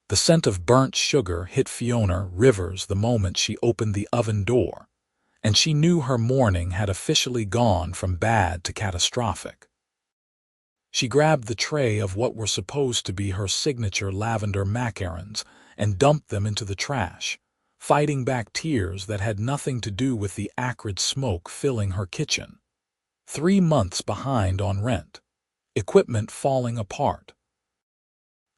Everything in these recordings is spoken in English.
The scent of burnt sugar hit Fiona Rivers the moment she opened the oven door, and she knew her morning had officially gone from bad to catastrophic. She grabbed the tray of what were supposed to be her signature lavender macarons and dumped them into the trash, fighting back tears that had nothing to do with the acrid smoke filling her kitchen. 3 months behind on rent, equipment falling apart.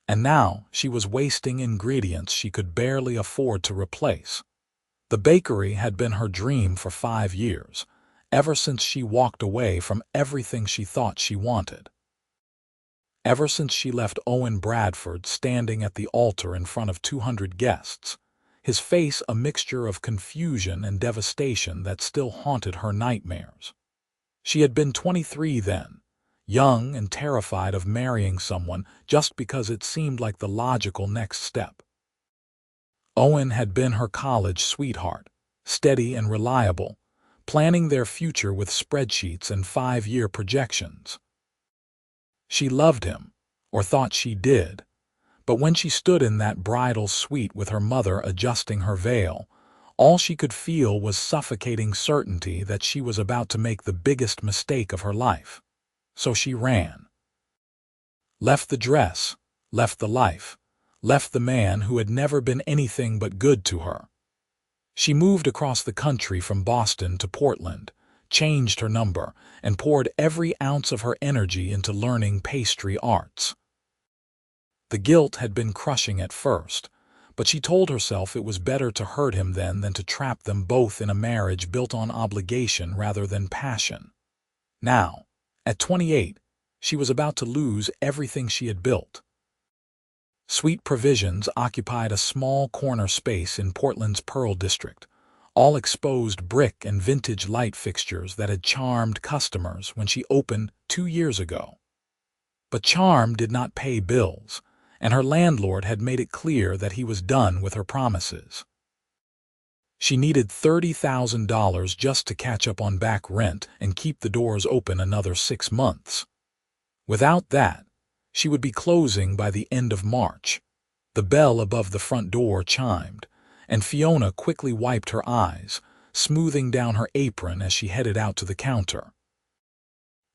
And now she was wasting ingredients she could barely afford to replace. The bakery had been her dream for 5 years, ever since she walked away from everything she thought she wanted. Ever since she left Owen Bradford standing at the altar in front of 200 guests, his face a mixture of confusion and devastation that still haunted her nightmares. She had been 23 then, young and terrified of marrying someone just because it seemed like the logical next step. Owen had been her college sweetheart, steady and reliable, planning their future with spreadsheets and 5-year projections. She loved him, or thought she did, but when she stood in that bridal suite with her mother adjusting her veil, all she could feel was suffocating certainty that she was about to make the biggest mistake of her life. So she ran. Left the dress, left the life, left the man who had never been anything but good to her. She moved across the country from Boston to Portland, changed her number, and poured every ounce of her energy into learning pastry arts. The guilt had been crushing at first, but she told herself it was better to hurt him then than to trap them both in a marriage built on obligation rather than passion. Now, at 28, she was about to lose everything she had built. Sweet Provisions occupied a small corner space in Portland's Pearl District, all exposed brick and vintage light fixtures that had charmed customers when she opened 2 years ago. But charm did not pay bills, and her landlord had made it clear that he was done with her promises. She needed $30,000 just to catch up on back rent and keep the doors open another 6 months. Without that, she would be closing by the end of March. The bell above the front door chimed, and Fiona quickly wiped her eyes, smoothing down her apron as she headed out to the counter.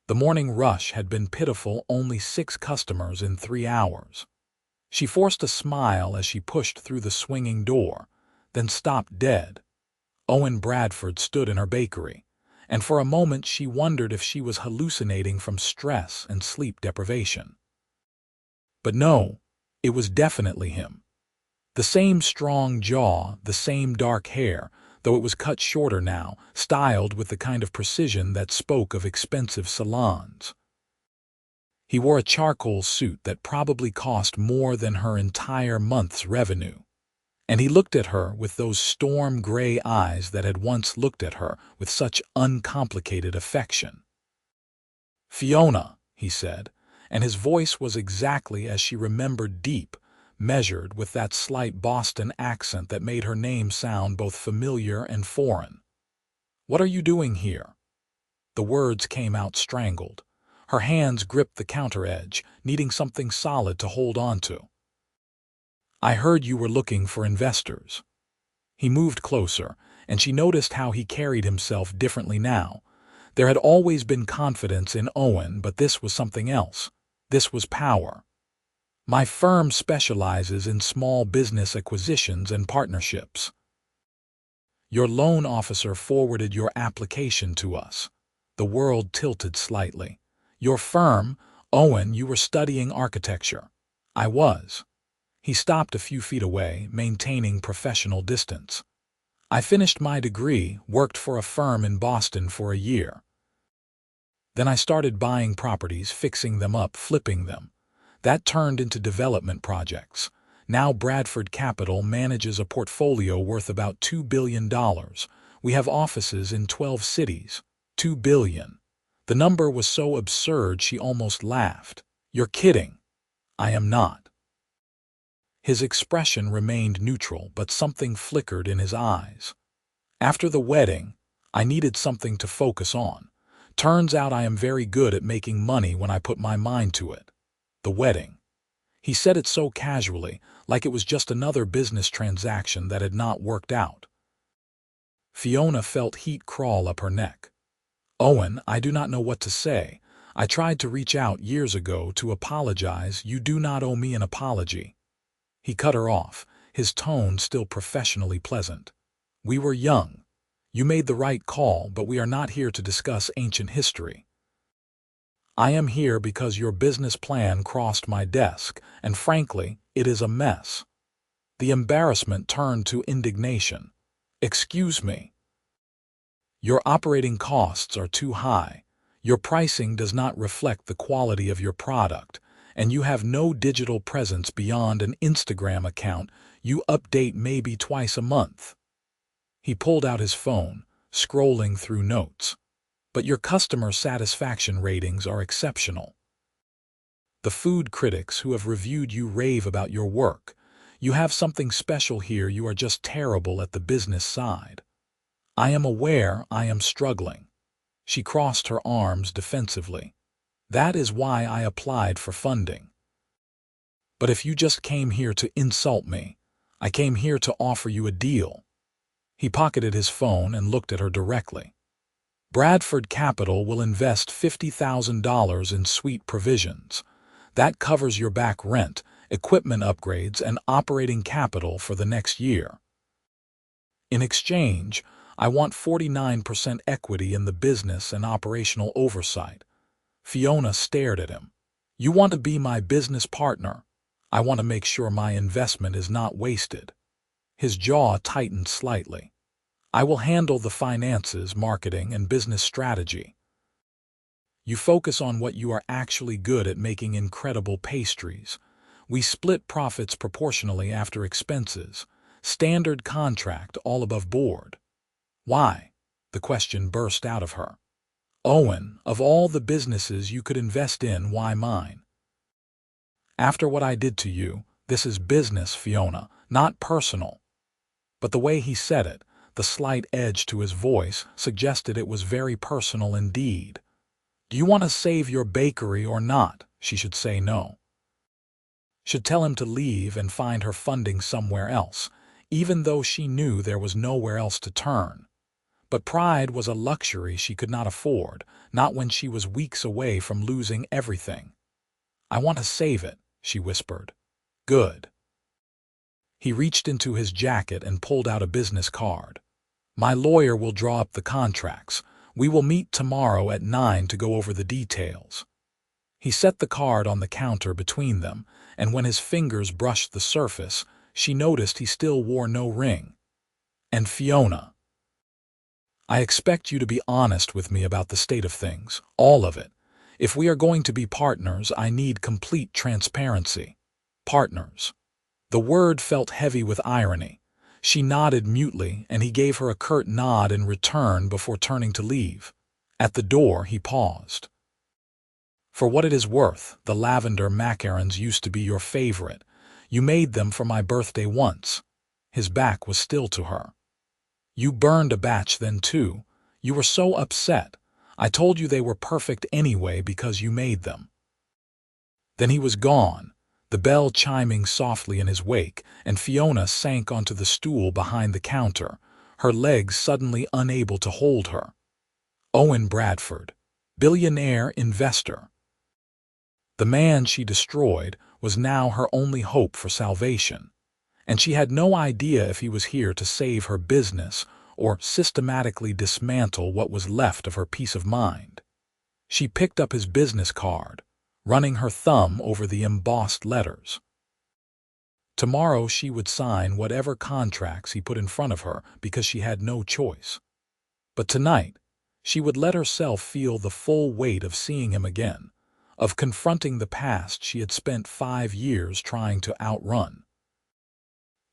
The morning rush had been pitiful, only 6 customers in 3 hours. She forced a smile as she pushed through the swinging door, then stopped dead. Owen Bradford stood in her bakery, and for a moment she wondered if she was hallucinating from stress and sleep deprivation. But no, it was definitely him. The same strong jaw, the same dark hair, though it was cut shorter now, styled with the kind of precision that spoke of expensive salons. He wore a charcoal suit that probably cost more than her entire month's revenue, and he looked at her with those storm-gray eyes that had once looked at her with such uncomplicated affection. "Fiona," he said, and his voice was exactly as she remembered, deep, measured with that slight Boston accent that made her name sound both familiar and foreign. "What are you doing here?" The words came out strangled. Her hands gripped the counter edge, needing something solid to hold on to. "I heard you were looking for investors." He moved closer, and she noticed how he carried himself differently now. There had always been confidence in Owen, but this was something else. This was power. "My firm specializes in small business acquisitions and partnerships. Your loan officer forwarded your application to us." The world tilted slightly. "Your firm, Owen, you were studying architecture." "I was." He stopped a few feet away, maintaining professional distance. "I finished my degree, worked for a firm in Boston for a year. Then I started buying properties, fixing them up, flipping them. That turned into development projects. Now Bradford Capital manages a portfolio worth about $2 billion. We have offices in 12 cities. $2 billion. The number was so absurd she almost laughed. "You're kidding." "I am not." His expression remained neutral, but something flickered in his eyes. "After the wedding, I needed something to focus on. Turns out I am very good at making money when I put my mind to it." The wedding. He said it so casually, like it was just another business transaction that had not worked out. Fiona felt heat crawl up her neck. "Owen, I do not know what to say. I tried to reach out years ago to apologize. You do not owe me an apology." He cut her off, his tone still professionally pleasant. "We were young. You made the right call, but we are not here to discuss ancient history. I am here because your business plan crossed my desk, and frankly, it is a mess." The embarrassment turned to indignation. "Excuse me. Your operating costs are too high. Your pricing does not reflect the quality of your product, and you have no digital presence beyond an Instagram account you update maybe twice a month." He pulled out his phone, scrolling through notes. "But your customer satisfaction ratings are exceptional. The food critics who have reviewed you rave about your work. You have something special here. You are just terrible at the business side. I am aware I am struggling." She crossed her arms defensively. "That is why I applied for funding. But if you just came here to insult me, I came here to offer you a deal." He pocketed his phone and looked at her directly. "Bradford Capital will invest $50,000 in suite provisions. That covers your back rent, equipment upgrades, and operating capital for the next year. In exchange, I want 49% equity in the business and operational oversight." Fiona stared at him. "You want to be my business partner? I want to make sure my investment is not wasted." His jaw tightened slightly. "I will handle the finances, marketing, and business strategy. You focus on what you are actually good at, making incredible pastries. We split profits proportionally after expenses. Standard contract, all above board." "Why?" the question burst out of her. "Owen, of all the businesses you could invest in, why mine? After what I did to you, this is business, Fiona, not personal." But the way he said it, the slight edge to his voice, suggested it was very personal indeed. "Do you want to save your bakery or not?" She should say no. Should tell him to leave and find her funding somewhere else, even though she knew there was nowhere else to turn. But pride was a luxury she could not afford, not when she was weeks away from losing everything. "I want to save it," she whispered. "Good." He reached into his jacket and pulled out a business card. "My lawyer will draw up the contracts. We will meet tomorrow at 9 to go over the details." He set the card on the counter between them, and when his fingers brushed the surface, she noticed he still wore no ring. "And Fiona, I expect you to be honest with me about the state of things, all of it. If we are going to be partners, I need complete transparency." Partners. The word felt heavy with irony. She nodded mutely, and he gave her a curt nod in return before turning to leave. At the door, he paused. "For what it is worth, the lavender macarons used to be your favorite. You made them for my birthday once." His back was still to her. "You burned a batch then too. You were so upset. I told you they were perfect anyway because you made them." Then he was gone, the bell chiming softly in his wake, and Fiona sank onto the stool behind the counter, her legs suddenly unable to hold her. Owen Bradford, billionaire investor. The man she destroyed was now her only hope for salvation, and she had no idea if he was here to save her business or systematically dismantle what was left of her peace of mind. She picked up his business card, running her thumb over the embossed letters. Tomorrow she would sign whatever contracts he put in front of her because she had no choice. But tonight, she would let herself feel the full weight of seeing him again, of confronting the past she had spent 5 years trying to outrun.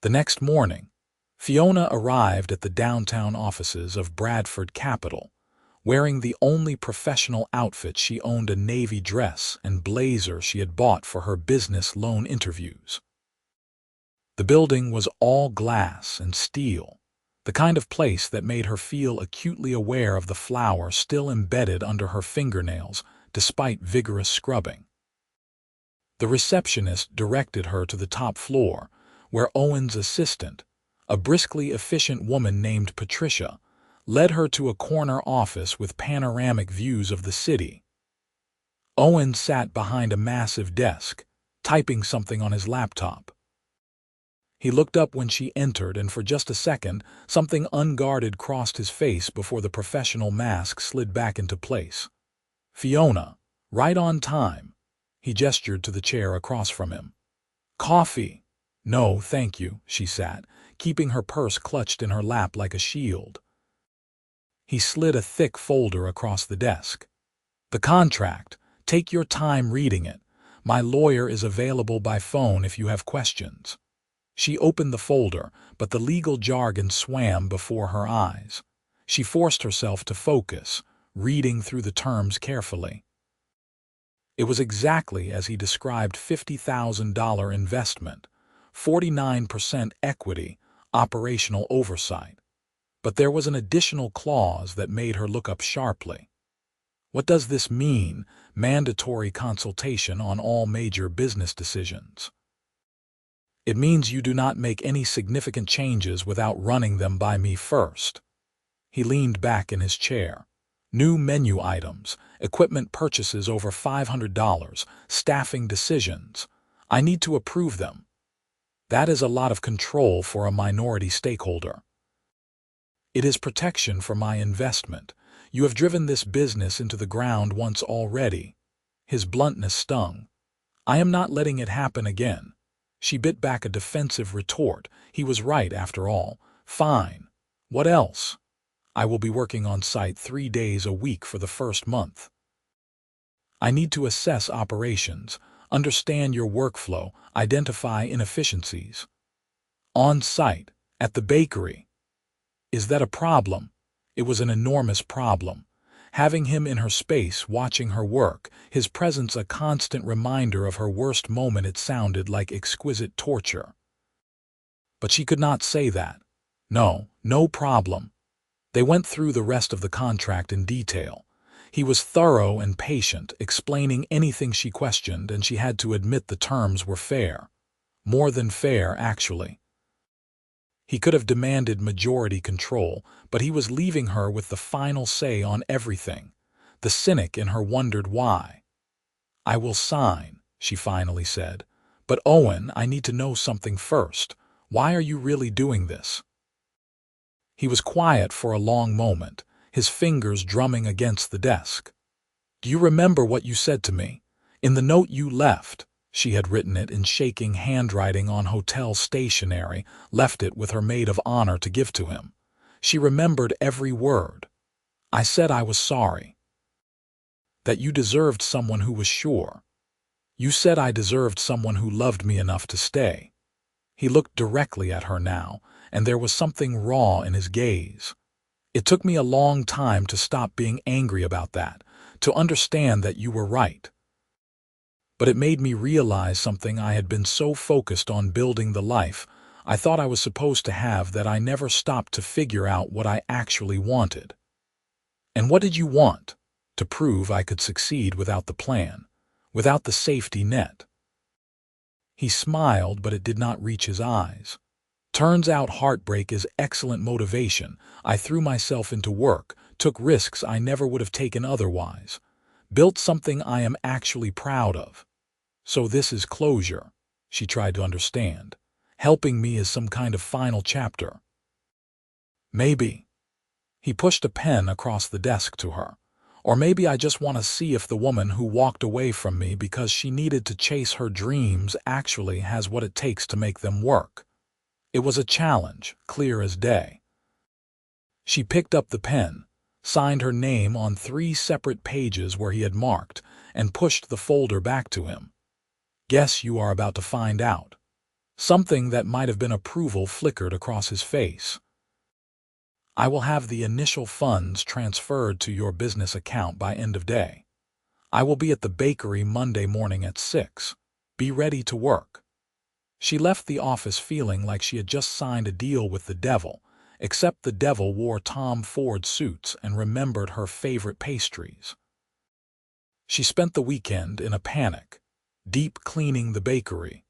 The next morning, Fiona arrived at the downtown offices of Bradford Capital, wearing the only professional outfit she owned, a navy dress and blazer she had bought for her business loan interviews. The building was all glass and steel, the kind of place that made her feel acutely aware of the flour still embedded under her fingernails despite vigorous scrubbing. The receptionist directed her to the top floor, where Owen's assistant, a briskly efficient woman named Patricia, led her to a corner office with panoramic views of the city. Owen sat behind a massive desk, typing something on his laptop. He looked up when she entered, and for just a second, something unguarded crossed his face before the professional mask slid back into place. "Fiona, right on time." He gestured to the chair across from him. "Coffee?" "No, thank you," she sat, keeping her purse clutched in her lap like a shield. He slid a thick folder across the desk. "The contract. Take your time reading it. My lawyer is available by phone if you have questions." She opened the folder, but the legal jargon swam before her eyes. She forced herself to focus, reading through the terms carefully. It was exactly as he described: $50,000 investment, 49% equity, operational oversight. But there was an additional clause that made her look up sharply. What does this mean? Mandatory consultation on all major business decisions. It means you do not make any significant changes without running them by me first. He leaned back in his chair. New menu items, equipment purchases over $500, staffing decisions. I need to approve them. That is a lot of control for a minority stakeholder. It is protection for my investment. You have driven this business into the ground once already. His bluntness stung. I am not letting it happen again. She bit back a defensive retort. He was right after all. Fine. What else? I will be working on site 3 days a week for the first month. I need to assess operations, understand your workflow, identify inefficiencies. On site, at the bakery. Is that a problem? It was an enormous problem. Having him in her space, watching her work, his presence a constant reminder of her worst moment, it sounded like exquisite torture. But she could not say that. No, no problem. They went through the rest of the contract in detail. He was thorough and patient, explaining anything she questioned, and she had to admit the terms were fair. More than fair, actually. He could have demanded majority control, but he was leaving her with the final say on everything. The cynic in her wondered why. I will sign, she finally said. But Owen, I need to know something first. Why are you really doing this? He was quiet for a long moment, his fingers drumming against the desk. Do you remember what you said to me? In the note you left. She had written it in shaking handwriting on hotel stationery, left it with her maid of honor to give to him. She remembered every word. I said I was sorry. That you deserved someone who was sure. You said I deserved someone who loved me enough to stay. He looked directly at her now, and there was something raw in his gaze. It took me a long time to stop being angry about that, to understand that you were right. But it made me realize something. I had been so focused on building the life I thought I was supposed to have that I never stopped to figure out what I actually wanted. And what did you want? To prove I could succeed without the plan, without the safety net. He smiled, but it did not reach his eyes. Turns out heartbreak is excellent motivation. I threw myself into work, took risks I never would have taken otherwise. Built something I am actually proud of. So this is closure, she tried to understand. Helping me is some kind of final chapter. Maybe. He pushed a pen across the desk to her. Or maybe I just want to see if the woman who walked away from me because she needed to chase her dreams actually has what it takes to make them work. It was a challenge, clear as day. She picked up the pen, signed her name on 3 separate pages where he had marked, and pushed the folder back to him. Guess you are about to find out. Something that might have been approval flickered across his face. I will have the initial funds transferred to your business account by end of day. I will be at the bakery Monday morning at 6. Be ready to work. She left the office feeling like she had just signed a deal with the devil, except the devil wore Tom Ford suits and remembered her favorite pastries. She spent the weekend in a panic. deep cleaning the bakery,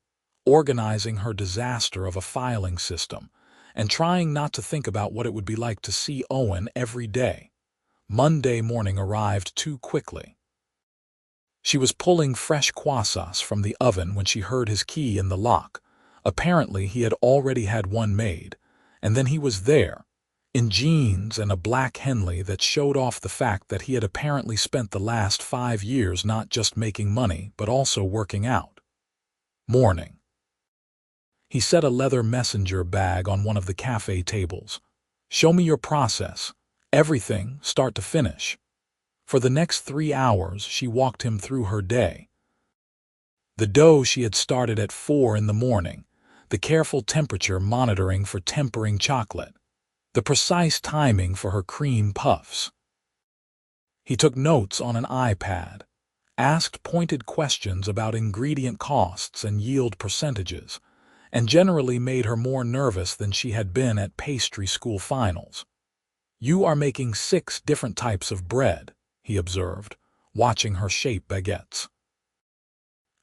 organizing her disaster of a filing system, and trying not to think about what it would be like to see Owen every day. Monday morning arrived too quickly. She was pulling fresh croissants from the oven when she heard his key in the lock. Apparently he had already had one made, and then he was there, in jeans and a black Henley that showed off the fact that he had apparently spent the last 5 years not just making money but also working out. Morning. He set a leather messenger bag on one of the cafe tables. Show me your process. Everything, start to finish. For the next 3 hours, she walked him through her day. The dough she had started at 4 in the morning, the careful temperature monitoring for tempering chocolate, the precise timing for her cream puffs. He took notes on an iPad, asked pointed questions about ingredient costs and yield percentages, and generally made her more nervous than she had been at pastry school finals. You are making 6 different types of bread, he observed, watching her shape baguettes.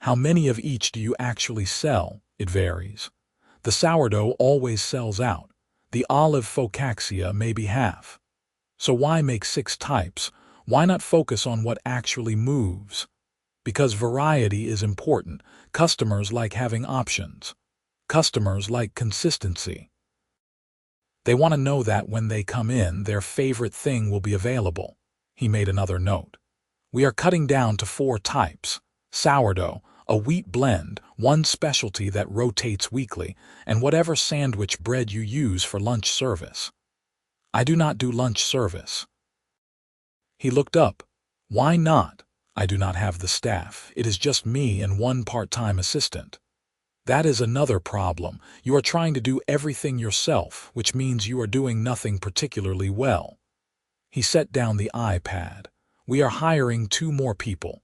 How many of each do you actually sell? It varies. The sourdough always sells out. The olive focaccia maybe half. So why make 6 types? Why not focus on what actually moves? Because variety is important. Customers like having options. Customers like consistency. They want to know that when they come in, their favorite thing will be available. He made another note. We are cutting down to 4 types. Sourdough, a wheat blend, one specialty that rotates weekly, and whatever sandwich bread you use for lunch service. I do not do lunch service. He looked up. Why not? I do not have the staff. It is just me and one part-time assistant. That is another problem. You are trying to do everything yourself, which means you are doing nothing particularly well. He set down the iPad. We are hiring 2 more people.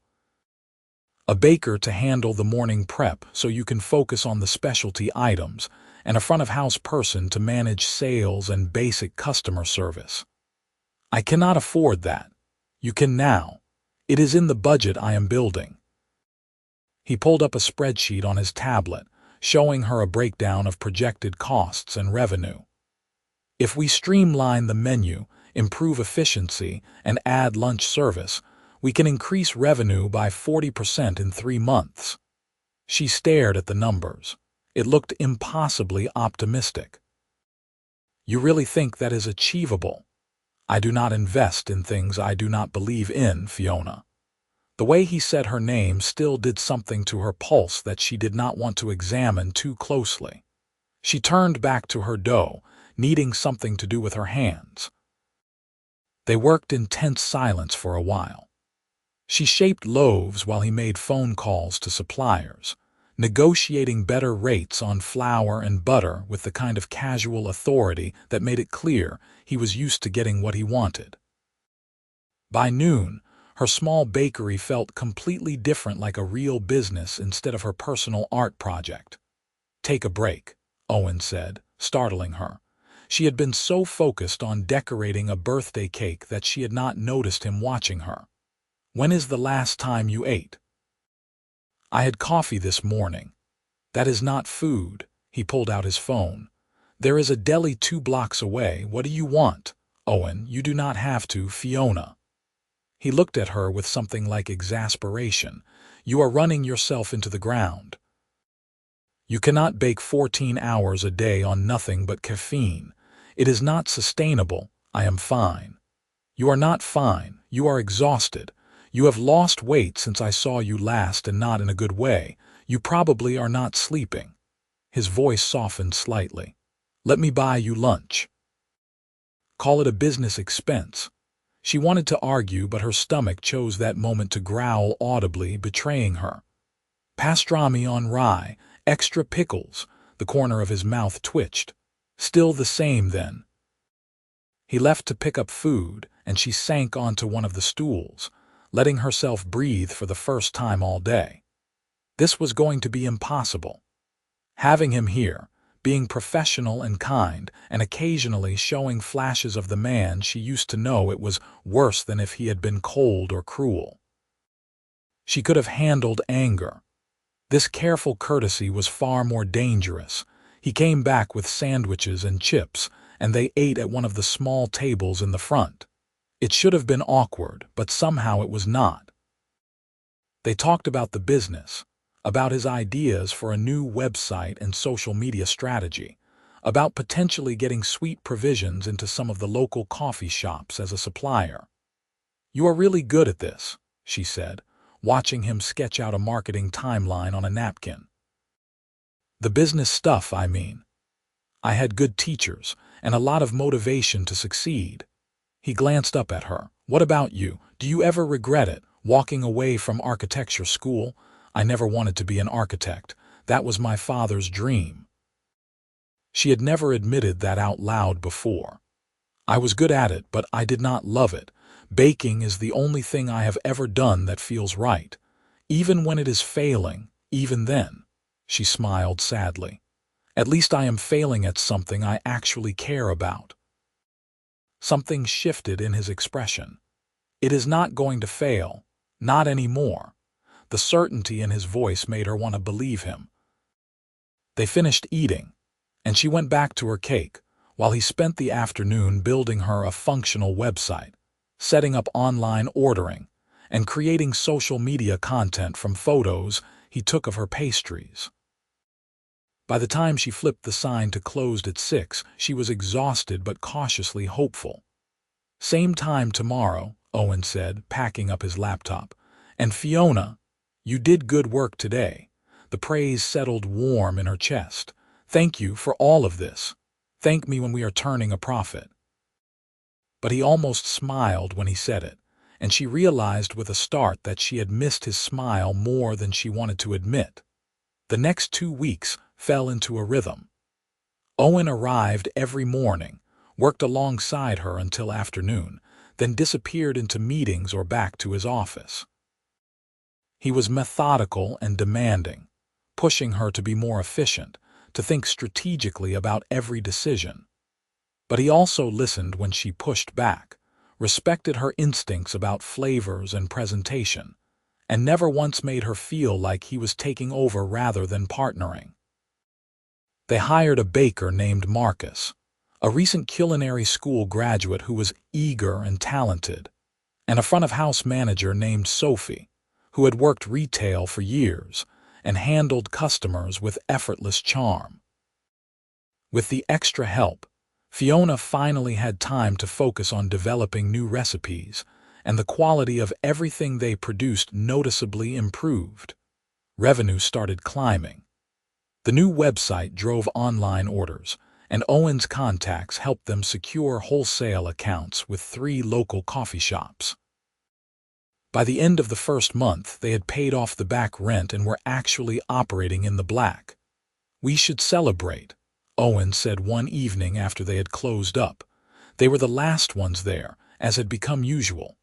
A baker to handle the morning prep so you can focus on the specialty items, and a front-of-house person to manage sales and basic customer service. I cannot afford that. You can now. It is in the budget I am building. He pulled up a spreadsheet on his tablet, showing her a breakdown of projected costs and revenue. If we streamline the menu, improve efficiency, and add lunch service, we can increase revenue by 40% in 3 months. She stared at the numbers. It looked impossibly optimistic. You really think that is achievable? I do not invest in things I do not believe in, Fiona. The way he said her name still did something to her pulse that she did not want to examine too closely. She turned back to her dough, needing something to do with her hands. They worked in tense silence for a while. She shaped loaves while he made phone calls to suppliers, negotiating better rates on flour and butter with the kind of casual authority that made it clear he was used to getting what he wanted. By noon, her small bakery felt completely different, like a real business instead of her personal art project. Take a break, Owen said, startling her. She had been so focused on decorating a birthday cake that she had not noticed him watching her. When is the last time you ate? I had coffee this morning. That is not food. He pulled out his phone. There is a deli 2 blocks away. What do you want? Owen, you do not have to, Fiona. He looked at her with something like exasperation. You are running yourself into the ground. You cannot bake 14 hours a day on nothing but caffeine. It is not sustainable. I am fine. You are not fine. You are exhausted. You have lost weight since I saw you last, and not in a good way. You probably are not sleeping. His voice softened slightly. Let me buy you lunch. Call it a business expense. She wanted to argue, but her stomach chose that moment to growl audibly, betraying her. Pastrami on rye, extra pickles. The corner of his mouth twitched. Still the same, then. He left to pick up food, and she sank onto one of the stools, letting herself breathe for the first time all day. This was going to be impossible. Having him here, being professional and kind, and occasionally showing flashes of the man she used to know, it was worse than if he had been cold or cruel. She could have handled anger. This careful courtesy was far more dangerous. He came back with sandwiches and chips, and they ate at one of the small tables in the front. It should have been awkward, but somehow it was not. They talked about the business, about his ideas for a new website and social media strategy, about potentially getting sweet provisions into some of the local coffee shops as a supplier. "You are really good at this," she said, watching him sketch out a marketing timeline on a napkin. "The business stuff, I mean. I had good teachers and a lot of motivation to succeed." He glanced up at her. "What about you? Do you ever regret it, walking away from architecture school?" "I never wanted to be an architect. That was my father's dream." She had never admitted that out loud before. "I was good at it, but I did not love it. Baking is the only thing I have ever done that feels right. Even when it is failing, even then." She smiled sadly. "At least I am failing at something I actually care about." Something shifted in his expression. "It is not going to fail. Not anymore." The certainty in his voice made her want to believe him. They finished eating, and she went back to her cake, while he spent the afternoon building her a functional website, setting up online ordering, and creating social media content from photos he took of her pastries. By the time she flipped the sign to closed at 6, she was exhausted but cautiously hopeful. "Same time tomorrow," Owen said, packing up his laptop. "And Fiona, you did good work today." The praise settled warm in her chest. "Thank you for all of this. Thank me when we are turning a profit." But he almost smiled when he said it, and she realized with a start that she had missed his smile more than she wanted to admit. The next 2 weeks fell into a rhythm. Owen arrived every morning, worked alongside her until afternoon, then disappeared into meetings or back to his office. He was methodical and demanding, pushing her to be more efficient, to think strategically about every decision. But he also listened when she pushed back, respected her instincts about flavors and presentation, and never once made her feel like he was taking over rather than partnering. They hired a baker named Marcus, a recent culinary school graduate who was eager and talented, and a front-of-house manager named Sophie, who had worked retail for years and handled customers with effortless charm. With the extra help, Fiona finally had time to focus on developing new recipes, and the quality of everything they produced noticeably improved. Revenue started climbing. The new website drove online orders, and Owen's contacts helped them secure wholesale accounts with 3 local coffee shops. By the end of the first month, they had paid off the back rent and were actually operating in the black. "We should celebrate," Owen said one evening after they had closed up. They were the last ones there, as had become usual.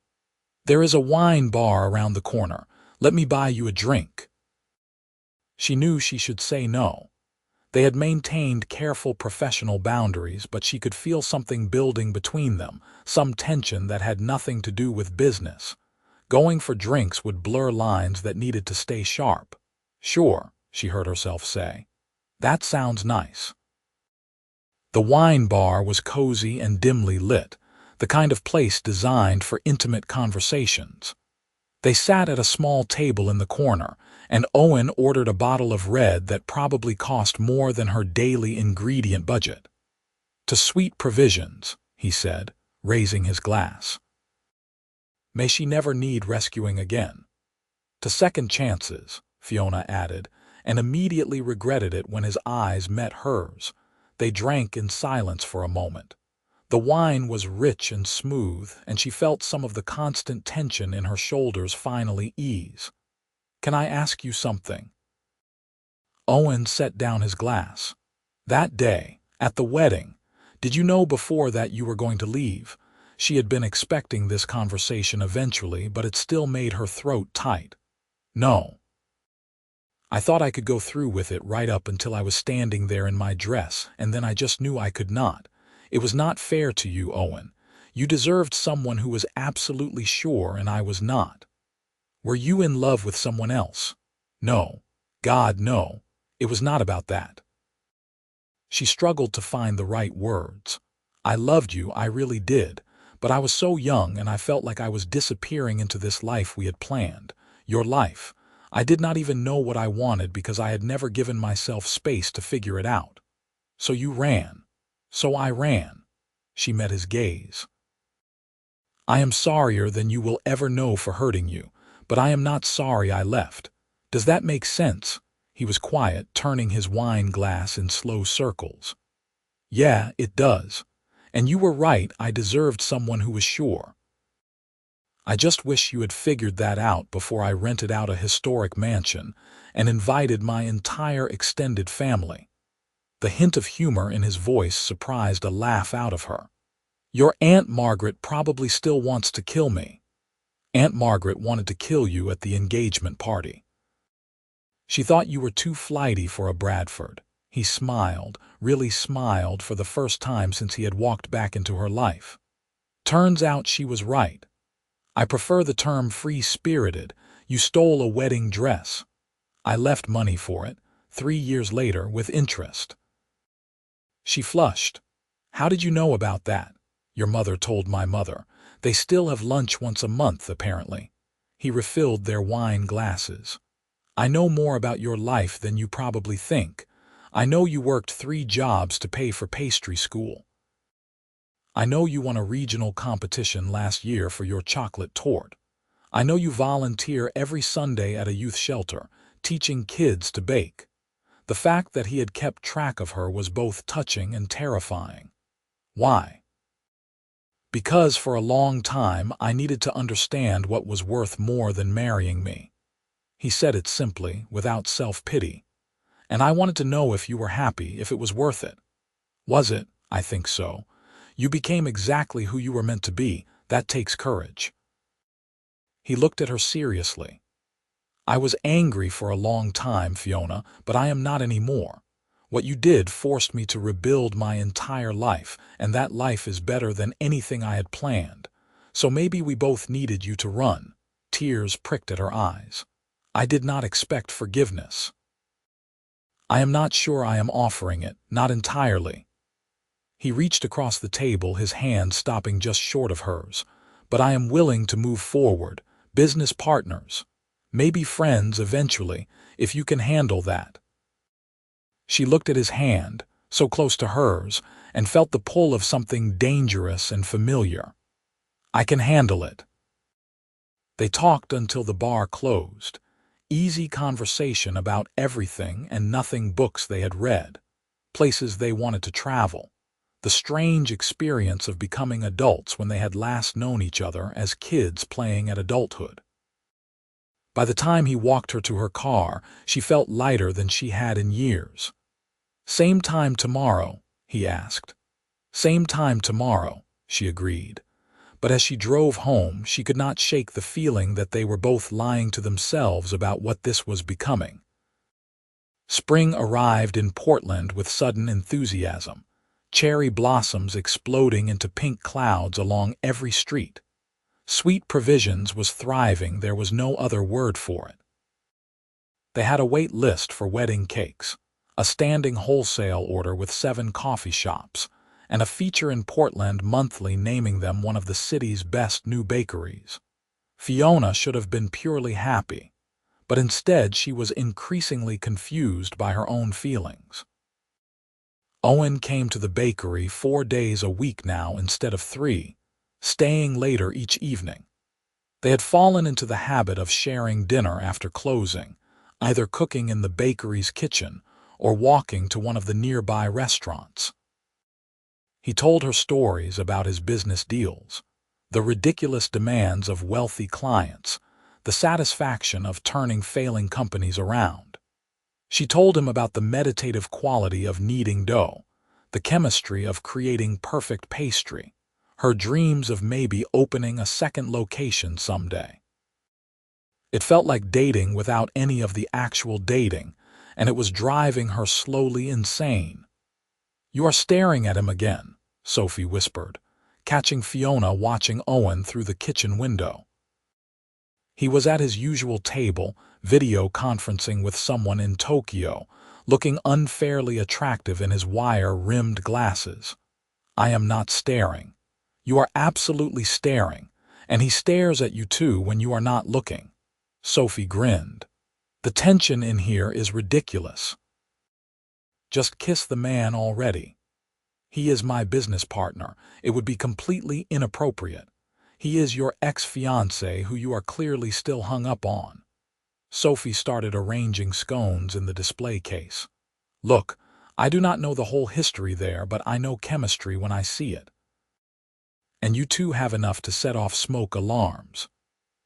"There is a wine bar around the corner. Let me buy you a drink." She knew she should say no. They had maintained careful professional boundaries, but she could feel something building between them, some tension that had nothing to do with business. Going for drinks would blur lines that needed to stay sharp. "Sure," she heard herself say. "That sounds nice." The wine bar was cozy and dimly lit, the kind of place designed for intimate conversations. They sat at a small table in the corner, and Owen ordered a bottle of red that probably cost more than her daily ingredient budget. "To sweet provisions," he said, raising his glass. "May she never need rescuing again." "To second chances," Fiona added, and immediately regretted it when his eyes met hers. They drank in silence for a moment. The wine was rich and smooth, and she felt some of the constant tension in her shoulders finally ease. "Can I ask you something?" Owen set down his glass. "That day, at the wedding, did you know before that you were going to leave?" She had been expecting this conversation eventually, but it still made her throat tight. "No. I thought I could go through with it right up until I was standing there in my dress, and then I just knew I could not. It was not fair to you, Owen. You deserved someone who was absolutely sure, and I was not." "Were you in love with someone else?" "No." God, no, it was not about that. She struggled to find the right words. I loved you, I really did, but I was so young and I felt like I was disappearing into this life we had planned. Your life. I did not even know what I wanted because I had never given myself space to figure it out. So you ran. So I ran. She met his gaze. I am sorrier than you will ever know for hurting you, but I am not sorry I left. Does that make sense? He was quiet, turning his wine glass in slow circles. Yeah, it does. And you were right, I deserved someone who was sure. I just wish you had figured that out before I rented out a historic mansion and invited my entire extended family. The hint of humor in his voice surprised a laugh out of her. Your Aunt Margaret probably still wants to kill me. Aunt Margaret wanted to kill you at the engagement party. She thought you were too flighty for a Bradford. He smiled, really smiled for the first time since he had walked back into her life. Turns out she was right. I prefer the term free-spirited. You stole a wedding dress. I left money for it, 3 years later, with interest. She flushed. How did you know about that? Your mother told my mother. They still have lunch once a month, apparently. He refilled their wine glasses. I know more about your life than you probably think. I know you worked 3 jobs to pay for pastry school. I know you won a regional competition last year for your chocolate torte. I know you volunteer every Sunday at a youth shelter, teaching kids to bake. The fact that he had kept track of her was both touching and terrifying. Why? Because for a long time I needed to understand what was worth more than marrying me. He said it simply, without self-pity. And I wanted to know if you were happy, if it was worth it. Was it? I think so. You became exactly who you were meant to be. That takes courage. He looked at her seriously. I was angry for a long time, Fiona, but I am not anymore. What you did forced me to rebuild my entire life, and that life is better than anything I had planned. So maybe we both needed you to run. Tears pricked at her eyes. I did not expect forgiveness. I am not sure I am offering it, not entirely. He reached across the table, his hand stopping just short of hers. But I am willing to move forward, business partners. Maybe friends eventually, if you can handle that. She looked at his hand, so close to hers, and felt the pull of something dangerous and familiar. I can handle it. They talked until the bar closed. Easy conversation about everything and nothing, books they had read, places they wanted to travel, the strange experience of becoming adults when they had last known each other as kids playing at adulthood. By the time he walked her to her car, she felt lighter than she had in years. Same time tomorrow? He asked. Same time tomorrow, she agreed. But as she drove home, she could not shake the feeling that they were both lying to themselves about what this was becoming. Spring arrived in Portland with sudden enthusiasm, cherry blossoms exploding into pink clouds along every street. Sweet Provisions was thriving, there was no other word for it. They had a wait list for wedding cakes, a standing wholesale order with 7 coffee shops, and a feature in Portland Monthly naming them one of the city's best new bakeries. Fiona should have been purely happy, but instead she was increasingly confused by her own feelings. Owen came to the bakery 4 days a week now instead of 3, staying later each evening. They had fallen into the habit of sharing dinner after closing, either cooking in the bakery's kitchen or walking to one of the nearby restaurants. He told her stories about his business deals, the ridiculous demands of wealthy clients, the satisfaction of turning failing companies around. She told him about the meditative quality of kneading dough, the chemistry of creating perfect pastry, her dreams of maybe opening a second location someday. It felt like dating without any of the actual dating, and it was driving her slowly insane. You are staring at him again, Sophie whispered, catching Fiona watching Owen through the kitchen window. He was at his usual table, video conferencing with someone in Tokyo, looking unfairly attractive in his wire-rimmed glasses. I am not staring. You are absolutely staring, and he stares at you too when you are not looking. Sophie grinned. The tension in here is ridiculous. Just kiss the man already. He is my business partner. It would be completely inappropriate. He is your ex-fiancé who you are clearly still hung up on. Sophie started arranging scones in the display case. Look, I do not know the whole history there, but I know chemistry when I see it. And you two have enough to set off smoke alarms.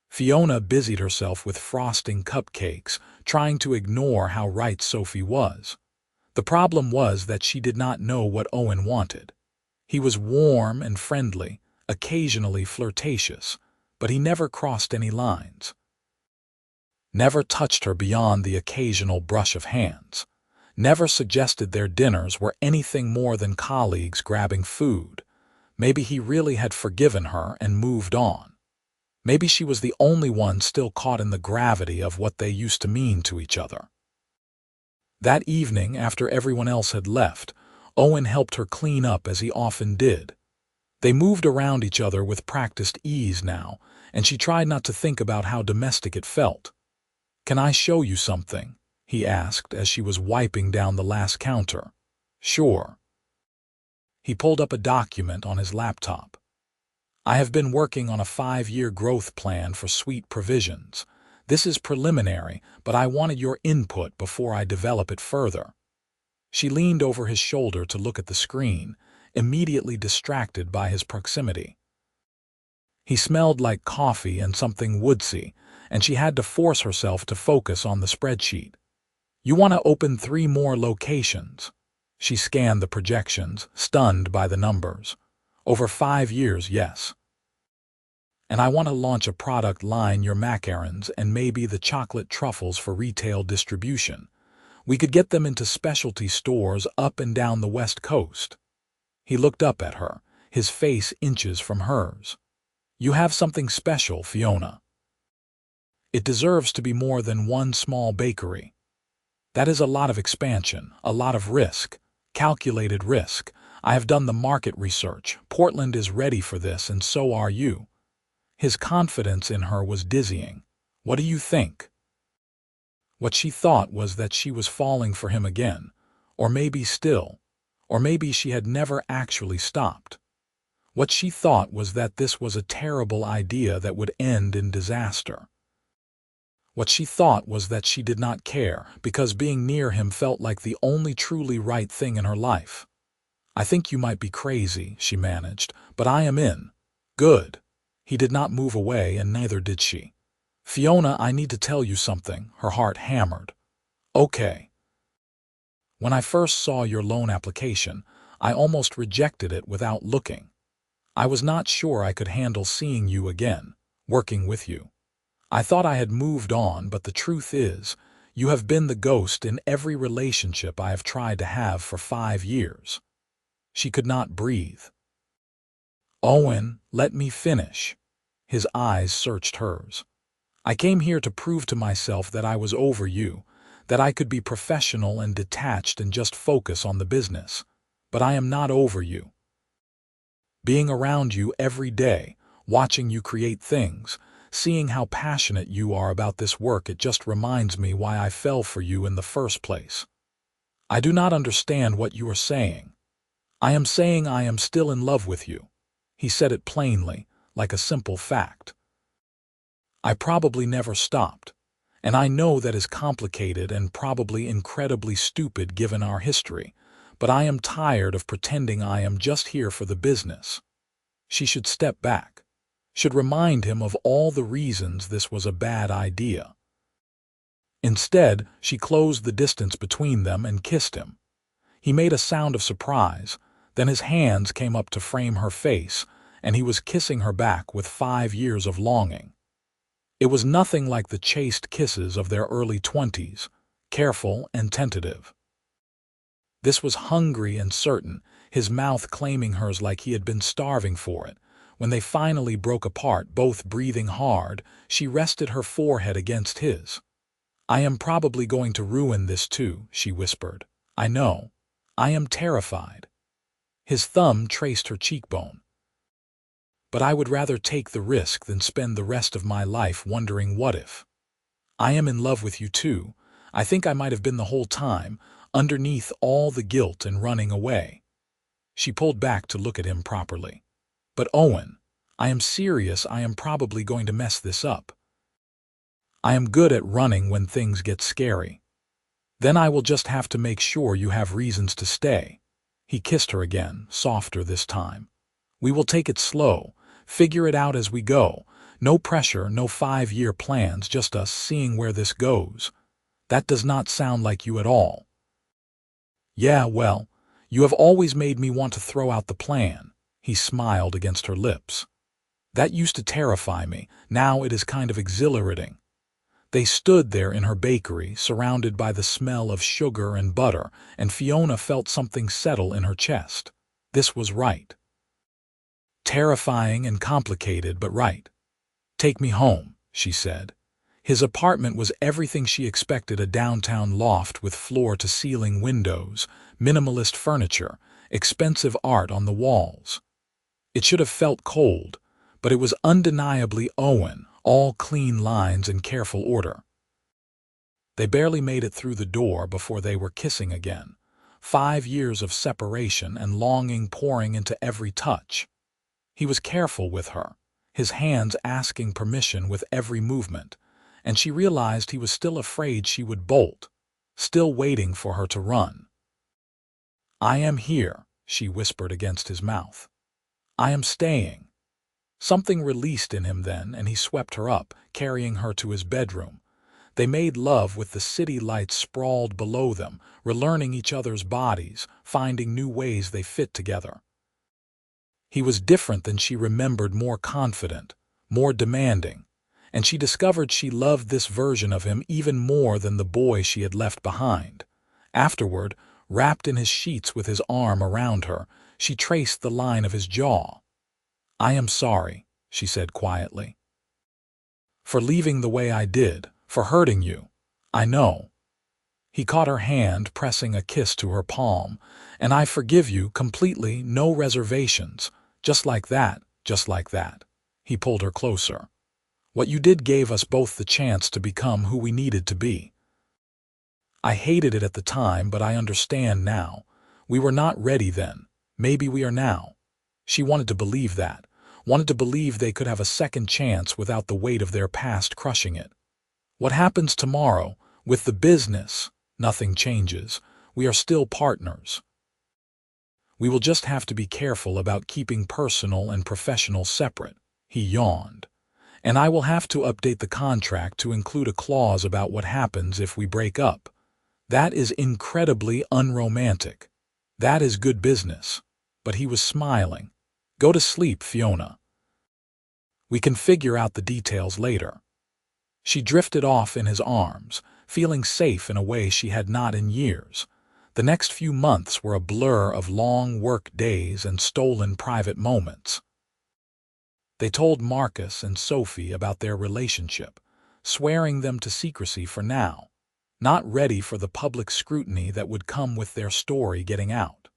Fiona busied herself with frosting cupcakes, trying to ignore how right Sophie was. The problem was that she did not know what Owen wanted. He was warm and friendly, occasionally flirtatious, but he never crossed any lines. Never touched her beyond the occasional brush of hands. Never suggested their dinners were anything more than colleagues grabbing food. Maybe he really had forgiven her and moved on. Maybe she was the only one still caught in the gravity of what they used to mean to each other. That evening, after everyone else had left, Owen helped her clean up as he often did. They moved around each other with practiced ease now, and she tried not to think about how domestic it felt. "Can I show you something?" he asked as she was wiping down the last counter. "Sure." He pulled up a document on his laptop. "I have been working on a 5-year growth plan for Sweet Provisions. This is preliminary, but I wanted your input before I develop it further." She leaned over his shoulder to look at the screen, immediately distracted by his proximity. He smelled like coffee and something woodsy, and she had to force herself to focus on the spreadsheet. "You want to open 3 more locations." She scanned the projections, stunned by the numbers. "Over 5 years, yes. And I want to launch a product line, your macarons and maybe the chocolate truffles for retail distribution. We could get them into specialty stores up and down the West Coast." He looked up at her, his face inches from hers. "You have something special, Fiona. It deserves to be more than one small bakery. That is a lot of expansion, a lot of risk, calculated risk. I have done the market research. Portland is ready for this, and so are you." His confidence in her was dizzying. "What do you think?" What she thought was that she was falling for him again, or maybe still, or maybe she had never actually stopped. What she thought was that this was a terrible idea that would end in disaster. What she thought was that she did not care, because being near him felt like the only truly right thing in her life. "I think you might be crazy," she managed, "but I am in." "Good." He did not move away, and neither did she. "Fiona, I need to tell you something." Her heart hammered. "Okay." "When I first saw your loan application, I almost rejected it without looking. I was not sure I could handle seeing you again, working with you. I thought I had moved on, but the truth is, you have been the ghost in every relationship I have tried to have for 5 years. She could not breathe. "Owen, let me finish." His eyes searched hers. "I came here to prove to myself that I was over you, that I could be professional and detached and just focus on the business. But I am not over you. Being around you every day, watching you create things, seeing how passionate you are about this work, it just reminds me why I fell for you in the first place. I do not understand what you are saying." "I am saying I am still in love with you." He said it plainly, like a simple fact. "I probably never stopped, and I know that is complicated and probably incredibly stupid given our history, but I am tired of pretending I am just here for the business." She should step back, should remind him of all the reasons this was a bad idea. Instead, she closed the distance between them and kissed him. He made a sound of surprise, then his hands came up to frame her face, and he was kissing her back with 5 years of longing. It was nothing like the chaste kisses of their early 20s, careful and tentative. This was hungry and certain, his mouth claiming hers like he had been starving for it, When they finally broke apart, both breathing hard, she rested her forehead against his. "I am probably going to ruin this too," she whispered. "I know. I am terrified." His thumb traced her cheekbone. "But I would rather take the risk than spend the rest of my life wondering what if. I am in love with you too. I think I might have been the whole time, underneath all the guilt and running away." She pulled back to look at him properly. "But Owen, I am serious. I am probably going to mess this up. I am good at running when things get scary. Then I will just have to make sure you have reasons to stay." He kissed her again, softer this time. "We will take it slow, figure it out as we go. No pressure, no 5-year plans, just us seeing where this goes." "That does not sound like you at all." "Yeah, well, you have always made me want to throw out the plan." He smiled against her lips. "That used to terrify me. Now it is kind of exhilarating." They stood there in her bakery, surrounded by the smell of sugar and butter, and Fiona felt something settle in her chest. This was right. Terrifying and complicated, but right. "Take me home," she said. His apartment was everything she expected: a downtown loft with floor-to-ceiling windows, minimalist furniture, expensive art on the walls. It should have felt cold, but it was undeniably Owen, all clean lines and careful order. They barely made it through the door before they were kissing again, 5 years of separation and longing pouring into every touch. He was careful with her, his hands asking permission with every movement, and she realized he was still afraid she would bolt, still waiting for her to run. "I am here," she whispered against his mouth. "I am staying." Something released in him then, and he swept her up, carrying her to his bedroom. They made love with the city lights sprawled below them, relearning each other's bodies, finding new ways they fit together. He was different than she remembered, more confident, more demanding, and she discovered she loved this version of him even more than the boy she had left behind. Afterward, wrapped in his sheets with his arm around her, she traced the line of his jaw. "I am sorry," she said quietly. "For leaving the way I did, for hurting you. I know." He caught her hand, pressing a kiss to her palm. "And I forgive you completely, no reservations. Just like that, just like that." He pulled her closer. "What you did gave us both the chance to become who we needed to be. I hated it at the time, but I understand now. We were not ready then. Maybe we are now." She wanted to believe that, wanted to believe they could have a second chance without the weight of their past crushing it. "What happens tomorrow, with the business, nothing changes. We are still partners. We will just have to be careful about keeping personal and professional separate." He yawned. "And I will have to update the contract to include a clause about what happens if we break up. That is incredibly unromantic. That is good business." But he was smiling. "Go to sleep, Fiona. We can figure out the details later." She drifted off in his arms, feeling safe in a way she had not in years. The next few months were a blur of long work days and stolen private moments. They told Marcus and Sophie about their relationship, swearing them to secrecy for now, not ready for the public scrutiny that would come with their story getting out.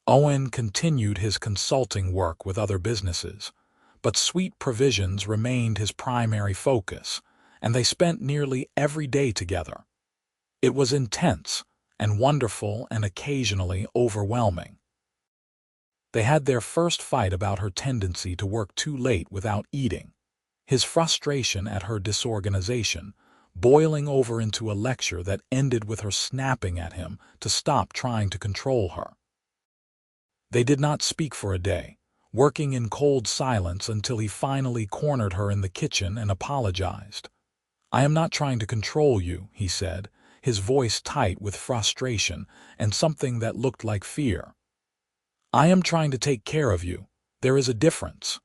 Owen continued his consulting work with other businesses, but Sweet Provisions remained his primary focus, and they spent nearly every day together. It was intense and wonderful and occasionally overwhelming. They had their first fight about her tendency to work too late without eating, his frustration at her disorganization, boiling over into a lecture that ended with her snapping at him to stop trying to control her. They did not speak for a day, working in cold silence until he finally cornered her in the kitchen and apologized. "I am not trying to control you," he said, his voice tight with frustration and something that looked like fear. "I am trying to take care of you. There is a difference.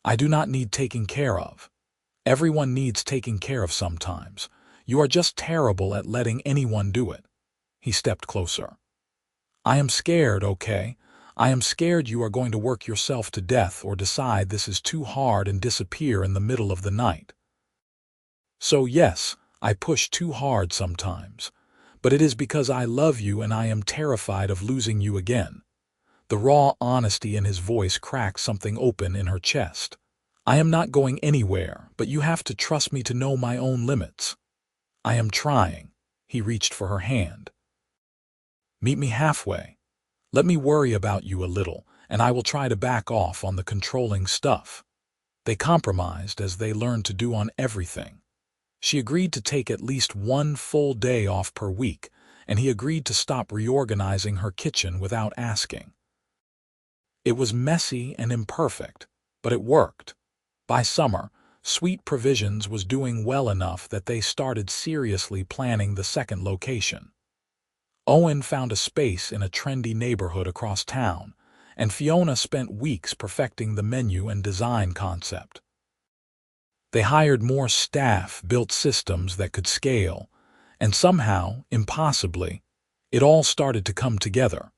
I do not need taking care of. Everyone needs taking care of sometimes. You are just terrible at letting anyone do it." He stepped closer. "I am scared, okay? I am scared you are going to work yourself to death or decide this is too hard and disappear in the middle of the night. So yes, I push too hard sometimes, but it is because I love you and I am terrified of losing you again. The raw honesty in his voice cracked something open in her chest. I am not going anywhere, but you have to trust me to know my own limits. I am trying. He reached for her hand. Meet me halfway. Let me worry about you a little, and I will try to back off on the controlling stuff. They compromised as they learned to do on everything. She agreed to take at least one full day off per week, and he agreed to stop reorganizing her kitchen without asking. It was messy and imperfect, but it worked. By summer, Sweet Provisions was doing well enough that they started seriously planning the second location. Owen found a space in a trendy neighborhood across town, and Fiona spent weeks perfecting the menu and design concept. They hired more staff, built systems that could scale, and somehow, impossibly, it all started to come together.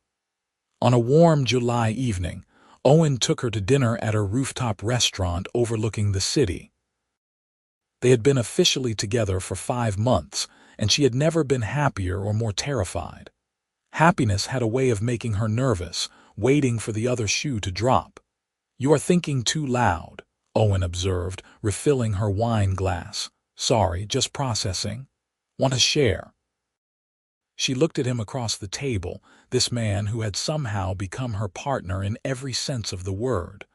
On a warm July evening, Owen took her to dinner at a rooftop restaurant overlooking the city. They had been officially together for 5 months, and she had never been happier or more terrified. Happiness had a way of making her nervous, waiting for the other shoe to drop. "You are thinking too loud," Owen observed, refilling her wine glass. "Sorry, just processing. Want to share?" She looked at him across the table, this man who had somehow become her partner in every sense of the word.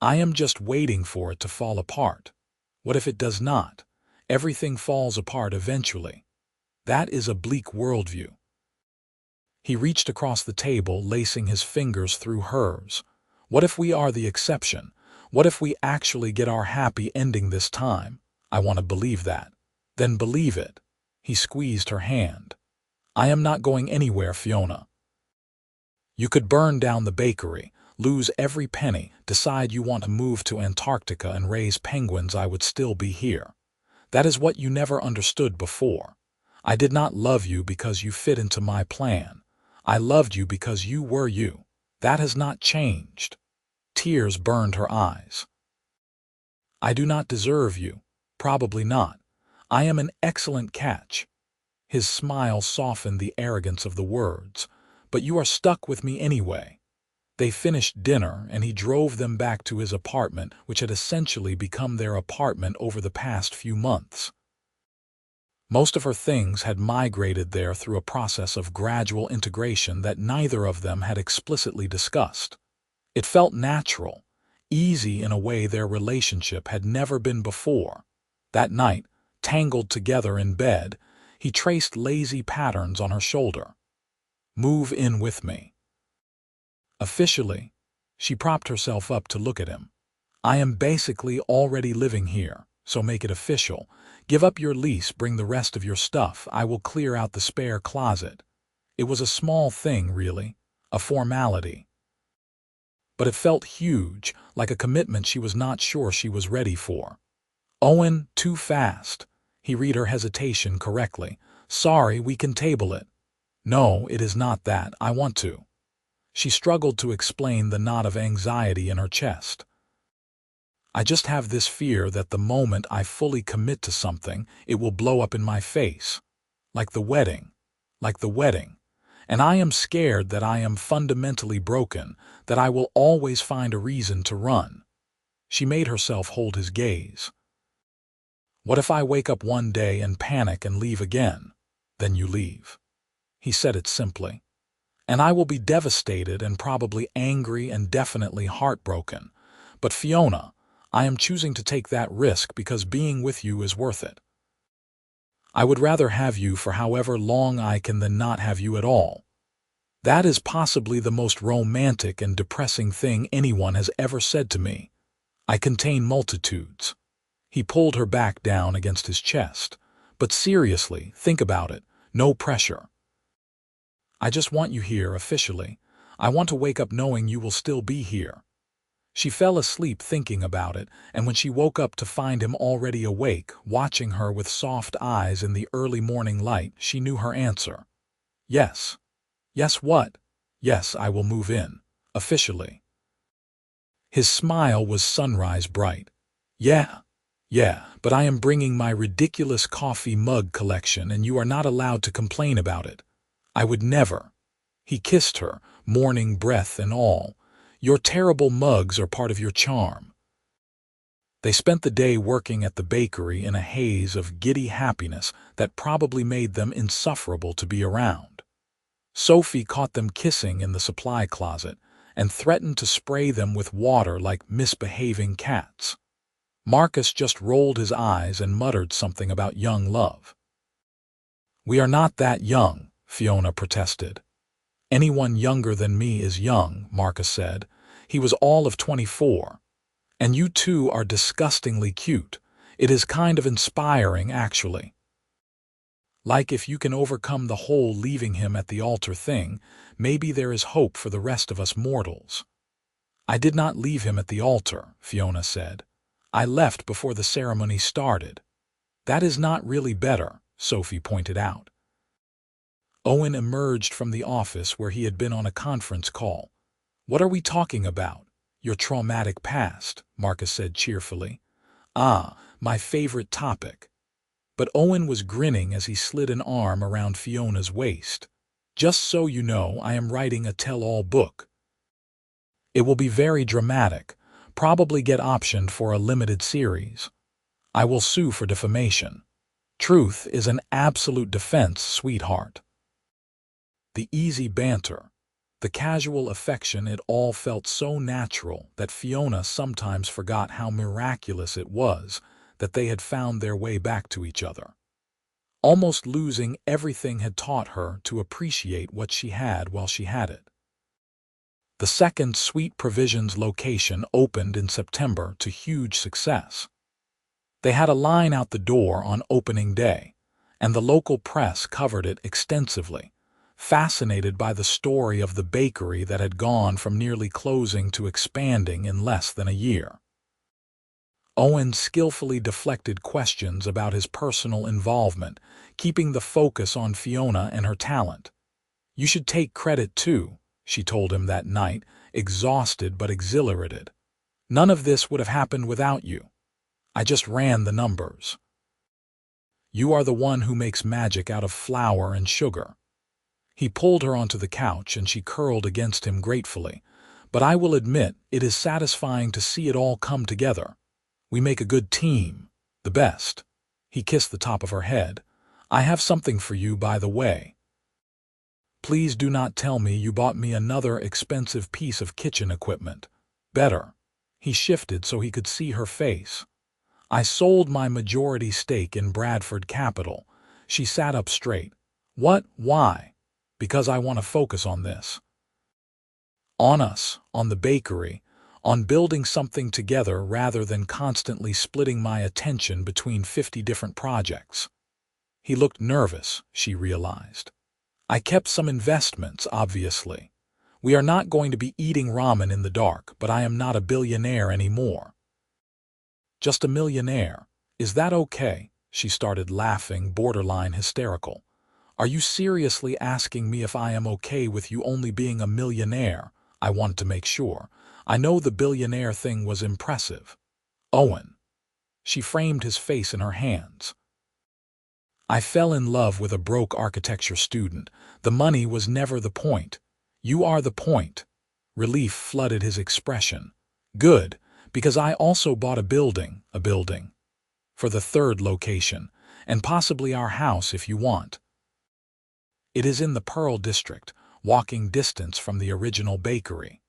"I am just waiting for it to fall apart. What if it does not? Everything falls apart eventually. That is a bleak worldview." He reached across the table, lacing his fingers through hers. "What if we are the exception? What if we actually get our happy ending this time? I want to believe that." "Then believe it." He squeezed her hand. "I am not going anywhere, Fiona. You could burn down the bakery, lose every penny, decide you want to move to Antarctica and raise penguins, I would still be here. That is what you never understood before. I did not love you because you fit into my plan. I loved you because you were you. That has not changed." Tears burned her eyes. "I do not deserve you. Probably not. I am an excellent catch." His smile softened the arrogance of the words. "But you are stuck with me anyway." They finished dinner, and he drove them back to his apartment, which had essentially become their apartment over the past few months. Most of her things had migrated there through a process of gradual integration that neither of them had explicitly discussed. It felt natural, easy in a way their relationship had never been before. That night, tangled together in bed, he traced lazy patterns on her shoulder. "Move in with me." Officially, she propped herself up to look at him. "I am basically already living here, so make it official. Give up your lease, bring the rest of your stuff, I will clear out the spare closet." It was a small thing, really, a formality. But it felt huge, like a commitment she was not sure she was ready for. "Owen, too fast." He read her hesitation correctly. "Sorry, we can table it." "No, it is not that. I want to." She struggled to explain the knot of anxiety in her chest. "I just have this fear that the moment I fully commit to something, it will blow up in my face. Like the wedding. Like the wedding. And I am scared that I am fundamentally broken, that I will always find a reason to run." She made herself hold his gaze. "What if I wake up one day and panic and leave again?" "Then you leave." He said it simply. "And I will be devastated and probably angry and definitely heartbroken. But Fiona, I am choosing to take that risk because being with you is worth it. I would rather have you for however long I can than not have you at all." That is possibly the most romantic and depressing thing anyone has ever said to me. I contain multitudes. He pulled her back down against his chest. "But seriously, think about it. No pressure. I just want you here officially. I want to wake up knowing you will still be here." She fell asleep thinking about it, and when she woke up to find him already awake, watching her with soft eyes in the early morning light, she knew her answer. "Yes." "Yes, what?" "Yes, I will move in. officially. His smile was sunrise bright. Yeah, but I am bringing my ridiculous coffee mug collection and you are not allowed to complain about it. I would never. He kissed her, morning breath and all. Your terrible mugs are part of your charm. They spent the day working at the bakery in a haze of giddy happiness that probably made them insufferable to be around. Sophie caught them kissing in the supply closet and threatened to spray them with water like misbehaving cats. Marcus just rolled his eyes and muttered something about young love. "We are not that young," Fiona protested. "Anyone younger than me is young," Marcus said. He was all of 24. "And you two are disgustingly cute. It is kind of inspiring, actually. Like if you can overcome the whole leaving him at the altar thing, maybe there is hope for the rest of us mortals." "I did not leave him at the altar," Fiona said. "I left before the ceremony started." "That is not really better," Sophie pointed out. Owen emerged from the office where he had been on a conference call. "What are we talking about?" "Your traumatic past," Marcus said cheerfully. "Ah, my favorite topic." But Owen was grinning as he slid an arm around Fiona's waist. "Just so you know, I am writing a tell-all book. It will be very dramatic, probably get optioned for a limited series. I will sue for defamation. Truth is an absolute defense, sweetheart." The easy banter, the casual affection, it all felt so natural that Fiona sometimes forgot how miraculous it was that they had found their way back to each other. Almost losing everything had taught her to appreciate what she had while she had it. The second Sweet Provisions location opened in September to huge success. They had a line out the door on opening day, and the local press covered it extensively, fascinated by the story of the bakery that had gone from nearly closing to expanding in less than a year. Owen skillfully deflected questions about his personal involvement, keeping the focus on Fiona and her talent. "You should take credit too," she told him that night, exhausted but exhilarated. "None of this would have happened without you. I just ran the numbers. You are the one who makes magic out of flour and sugar." He pulled her onto the couch and she curled against him gratefully. "But I will admit, it is satisfying to see it all come together. We make a good team, the best." He kissed the top of her head. "I have something for you, by the way. Please do not tell me you bought me another expensive piece of kitchen equipment." "Better." He shifted so he could see her face. "I sold my majority stake in Bradford Capital." She sat up straight. "What? Why?" "Because I want to focus on this. On us, on the bakery, on building something together rather than constantly splitting my attention between 50 different projects." He looked nervous, she realized. "I kept some investments, obviously. We are not going to be eating ramen in the dark, but I am not a billionaire anymore. Just a millionaire. Is that okay?" She started laughing, borderline hysterical. "Are you seriously asking me if I am okay with you only being a millionaire?" I wanted to make sure. "I know the billionaire thing was impressive." "Owen." She framed his face in her hands. "I fell in love with a broke architecture student. The money was never the point. You are the point." Relief flooded his expression. "Good, because I also bought a building. For the third location, and possibly our house if you want. It is in the Pearl District, walking distance from the original bakery.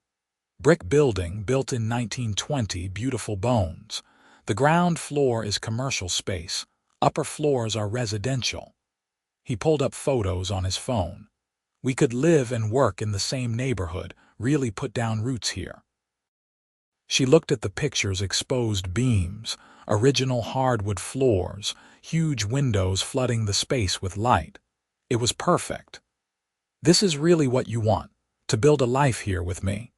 Brick building built in 1920, beautiful bones. The ground floor is commercial space. Upper floors are residential." He pulled up photos on his phone. "We could live and work in the same neighborhood, really put down roots here." She looked at the pictures, exposed beams, original hardwood floors, huge windows flooding the space with light. It was perfect. "This is really what you want, to build a life here with me."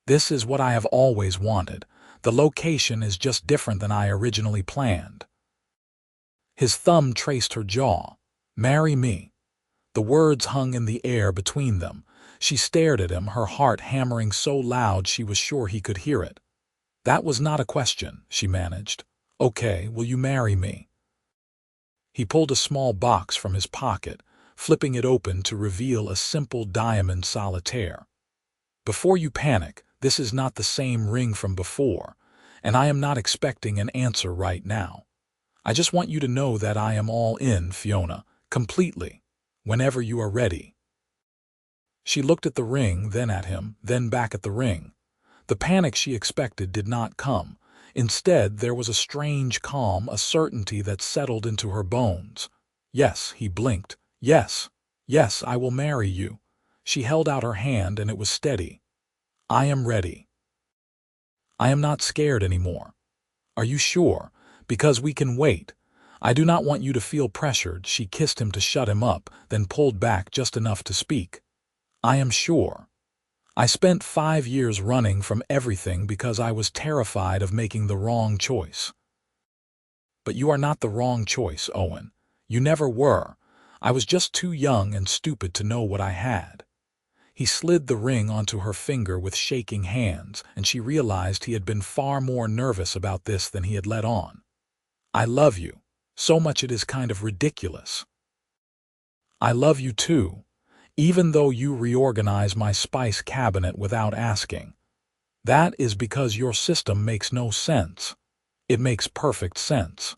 "This is what I have always wanted. The location is just different than I originally planned." His thumb traced her jaw. "Marry me." The words hung in the air between them. She stared at him, her heart hammering so loud she was sure he could hear it. "That was not a question," she managed. "Okay, will you marry me?" He pulled a small box from his pocket, flipping it open to reveal a simple diamond solitaire. "Before you panic, this is not the same ring from before, and I am not expecting an answer right now. I just want you to know that I am all in, Fiona, completely, whenever you are ready." She looked at the ring, then at him, then back at the ring. The panic she expected did not come. Instead, there was a strange calm, a certainty that settled into her bones. "Yes," he blinked. "Yes, yes, I will marry you." She held out her hand and it was steady. "I am ready. I am not scared anymore." "Are you sure? Because we can wait. I do not want you to feel pressured." She kissed him to shut him up, then pulled back just enough to speak. "I am sure. I spent 5 years running from everything because I was terrified of making the wrong choice." "But you are not the wrong choice, Owen. You never were. I was just too young and stupid to know what I had." He slid the ring onto her finger with shaking hands, and she realized he had been far more nervous about this than he had let on. "I love you. So much it is kind of ridiculous." "I love you too, even though you reorganize my spice cabinet without asking. That is because your system makes no sense. It makes perfect sense."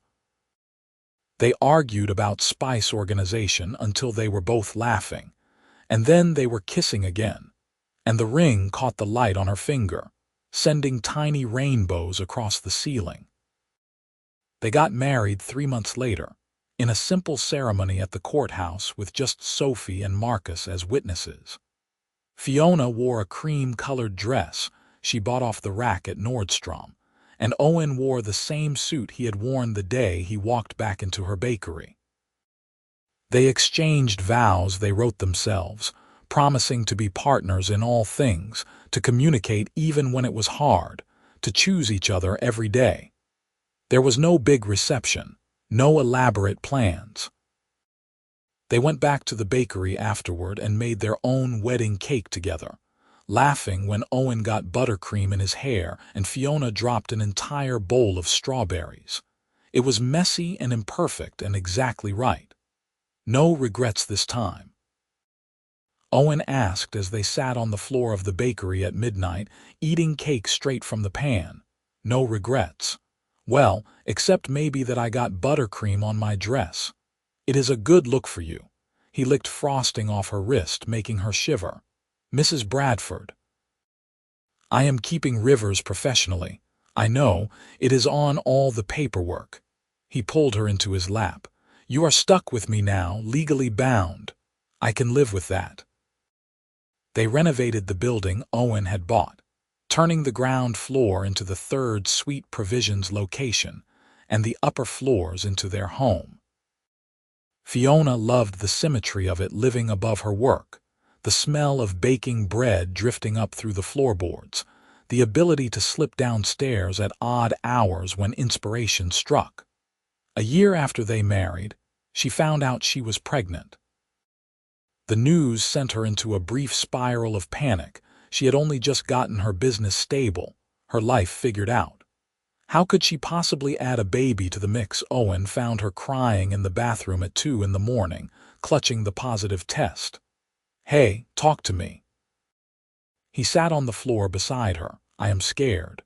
They argued about spice organization until they were both laughing, and then they were kissing again, and the ring caught the light on her finger, sending tiny rainbows across the ceiling. They got married 3 months later, in a simple ceremony at the courthouse with just Sophie and Marcus as witnesses. Fiona wore a cream-colored dress she bought off the rack at Nordstrom, and Owen wore the same suit he had worn the day he walked back into her bakery. They exchanged vows they wrote themselves, promising to be partners in all things, to communicate even when it was hard, to choose each other every day. There was no big reception, no elaborate plans. They went back to the bakery afterward and made their own wedding cake together, laughing when Owen got buttercream in his hair and Fiona dropped an entire bowl of strawberries. It was messy and imperfect and exactly right. No regrets this time. Owen asked as they sat on the floor of the bakery at midnight, eating cake straight from the pan. "No regrets." "Well, except maybe that I got buttercream on my dress. It is a good look for you." He licked frosting off her wrist, making her shiver. "Mrs. Bradford." "I am keeping Rivers professionally. I know, it is on all the paperwork." He pulled her into his lap. "You are stuck with me now, legally bound. I can live with that." They renovated the building Owen had bought, turning the ground floor into the third Sweet Provisions location and the upper floors into their home. Fiona loved the symmetry of it living above her work, the smell of baking bread drifting up through the floorboards, the ability to slip downstairs at odd hours when inspiration struck. A year after they married, she found out she was pregnant. The news sent her into a brief spiral of panic. She had only just gotten her business stable, her life figured out. How could she possibly add a baby to the mix? Owen found her crying in the bathroom at 2 in the morning, clutching the positive test. "Hey, talk to me." He sat on the floor beside her. "I am scared.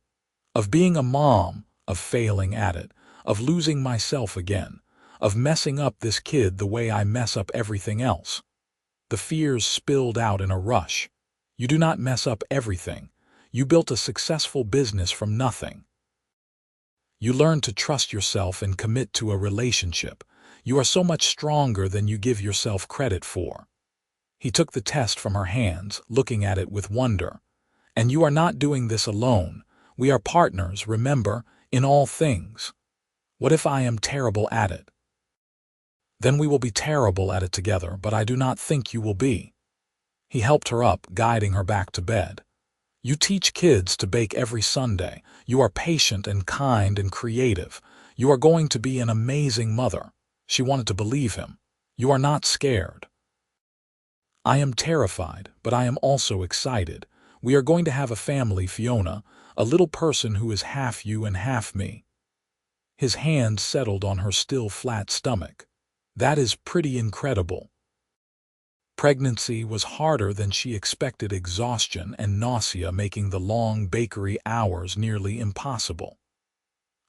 Of being a mom, of failing at it, of losing myself again, of messing up this kid the way I mess up everything else." The fears spilled out in a rush. "You do not mess up everything. You built a successful business from nothing. You learned to trust yourself and commit to a relationship. You are so much stronger than you give yourself credit for." He took the test from her hands, looking at it with wonder. "And you are not doing this alone. We are partners, remember, in all things. What if I am terrible at it? Then we will be terrible at it together, but I do not think you will be." He helped her up, guiding her back to bed. "You teach kids to bake every Sunday. You are patient and kind and creative. You are going to be an amazing mother." She wanted to believe him. "You are not scared." I am terrified, but I am also excited. We are going to have a family, Fiona, a little person who is half you and half me." His hand settled on her still flat stomach. "That is pretty incredible." Pregnancy was harder than she expected, exhaustion and nausea making the long bakery hours nearly impossible.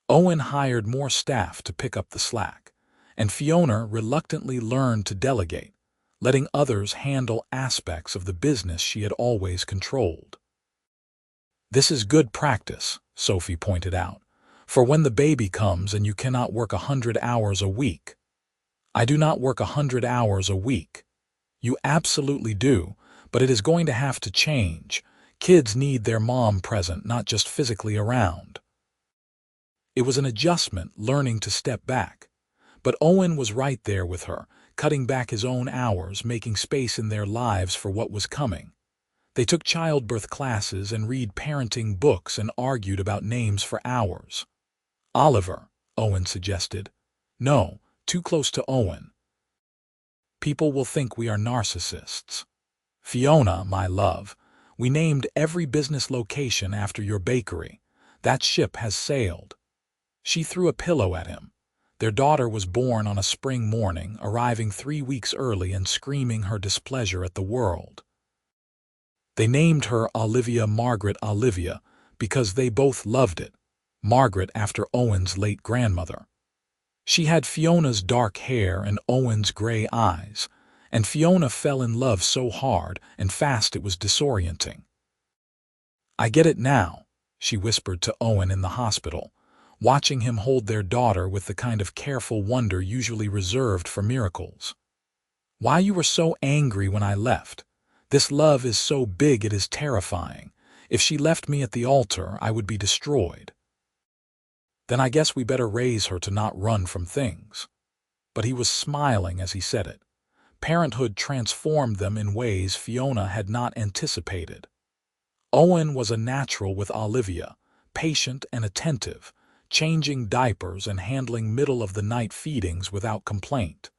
Owen hired more staff to pick up the slack, and Fiona reluctantly learned to delegate, letting others handle aspects of the business she had always controlled. "This is good practice," Sophie pointed out, "for when the baby comes and you cannot work 100 hours a week." "I do not work 100 hours a week." "You absolutely do, but it is going to have to change. Kids need their mom present, not just physically around." It was an adjustment, learning to step back. But Owen was right there with her, cutting back his own hours, making space in their lives for what was coming. They took childbirth classes and read parenting books and argued about names for hours. "Oliver," Owen suggested. "No, too close to Owen. People will think we are narcissists." "Fiona, my love, we named every business location after your bakery. That ship has sailed." She threw a pillow at him. Their daughter was born on a spring morning, arriving 3 weeks early and screaming her displeasure at the world. They named her Olivia Margaret Olivia because they both loved it, Margaret after Owen's late grandmother. She had Fiona's dark hair and Owen's gray eyes, and Fiona fell in love so hard and fast it was disorienting. "I get it now," she whispered to Owen in the hospital, watching him hold their daughter with the kind of careful wonder usually reserved for miracles. "Why you were so angry when I left. This love is so big it is terrifying. If she left me at the altar, I would be destroyed." "Then I guess we better raise her to not run from things." But he was smiling as he said it. Parenthood transformed them in ways Fiona had not anticipated. Owen was a natural with Olivia, patient and attentive, changing diapers and handling middle-of-the-night feedings without complaint.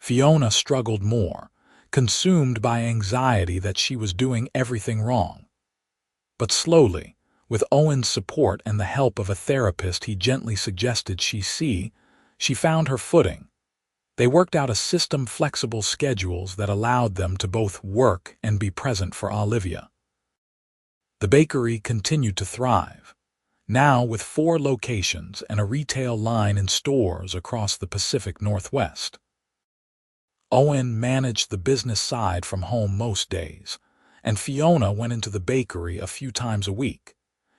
Fiona struggled more, consumed by anxiety that she was doing everything wrong. But slowly, with Owen's support and the help of a therapist he gently suggested she found her footing. They worked out a system, flexible schedules that allowed them to both work and be present for Olivia. The bakery continued to thrive, now with 4 locations and a retail line in stores across the Pacific Northwest. Owen managed the business side from home most days, and Fiona went into the bakery a few times a week,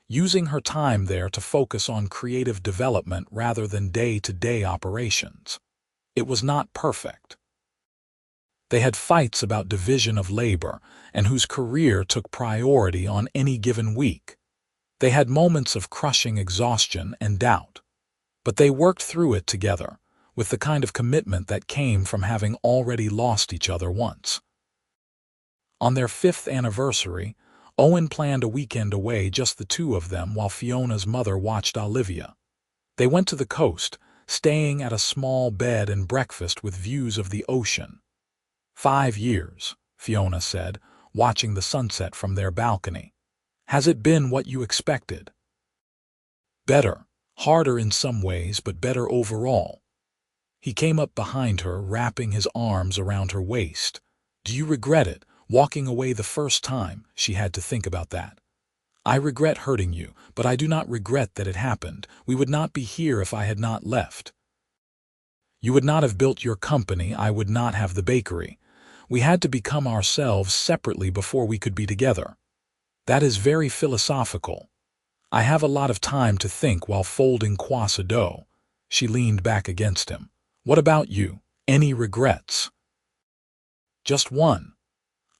using her time there to focus on creative development rather than day-to-day operations. It was not perfect. They had fights about division of labor and whose career took priority on any given week. They had moments of crushing exhaustion and doubt, but they worked through it together, with the kind of commitment that came from having already lost each other once. On their 5th anniversary, Owen planned a weekend away, just the two of them, while Fiona's mother watched Olivia. They went to the coast, staying at a small bed and breakfast with views of the ocean. 5 years, Fiona said, watching the sunset from their balcony. "Has it been what you expected?" "Better, harder in some ways, but better overall." He came up behind her, wrapping his arms around her waist. "Do you regret it, walking away the first time?" She had to think about that. "I regret hurting you, but I do not regret that it happened. We would not be here if I had not left. You would not have built your company, I would not have the bakery. We had to become ourselves separately before we could be together." "That is very philosophical." "I have a lot of time to think while folding croissant dough." She leaned back against him. "What about you? Any regrets?" "Just one.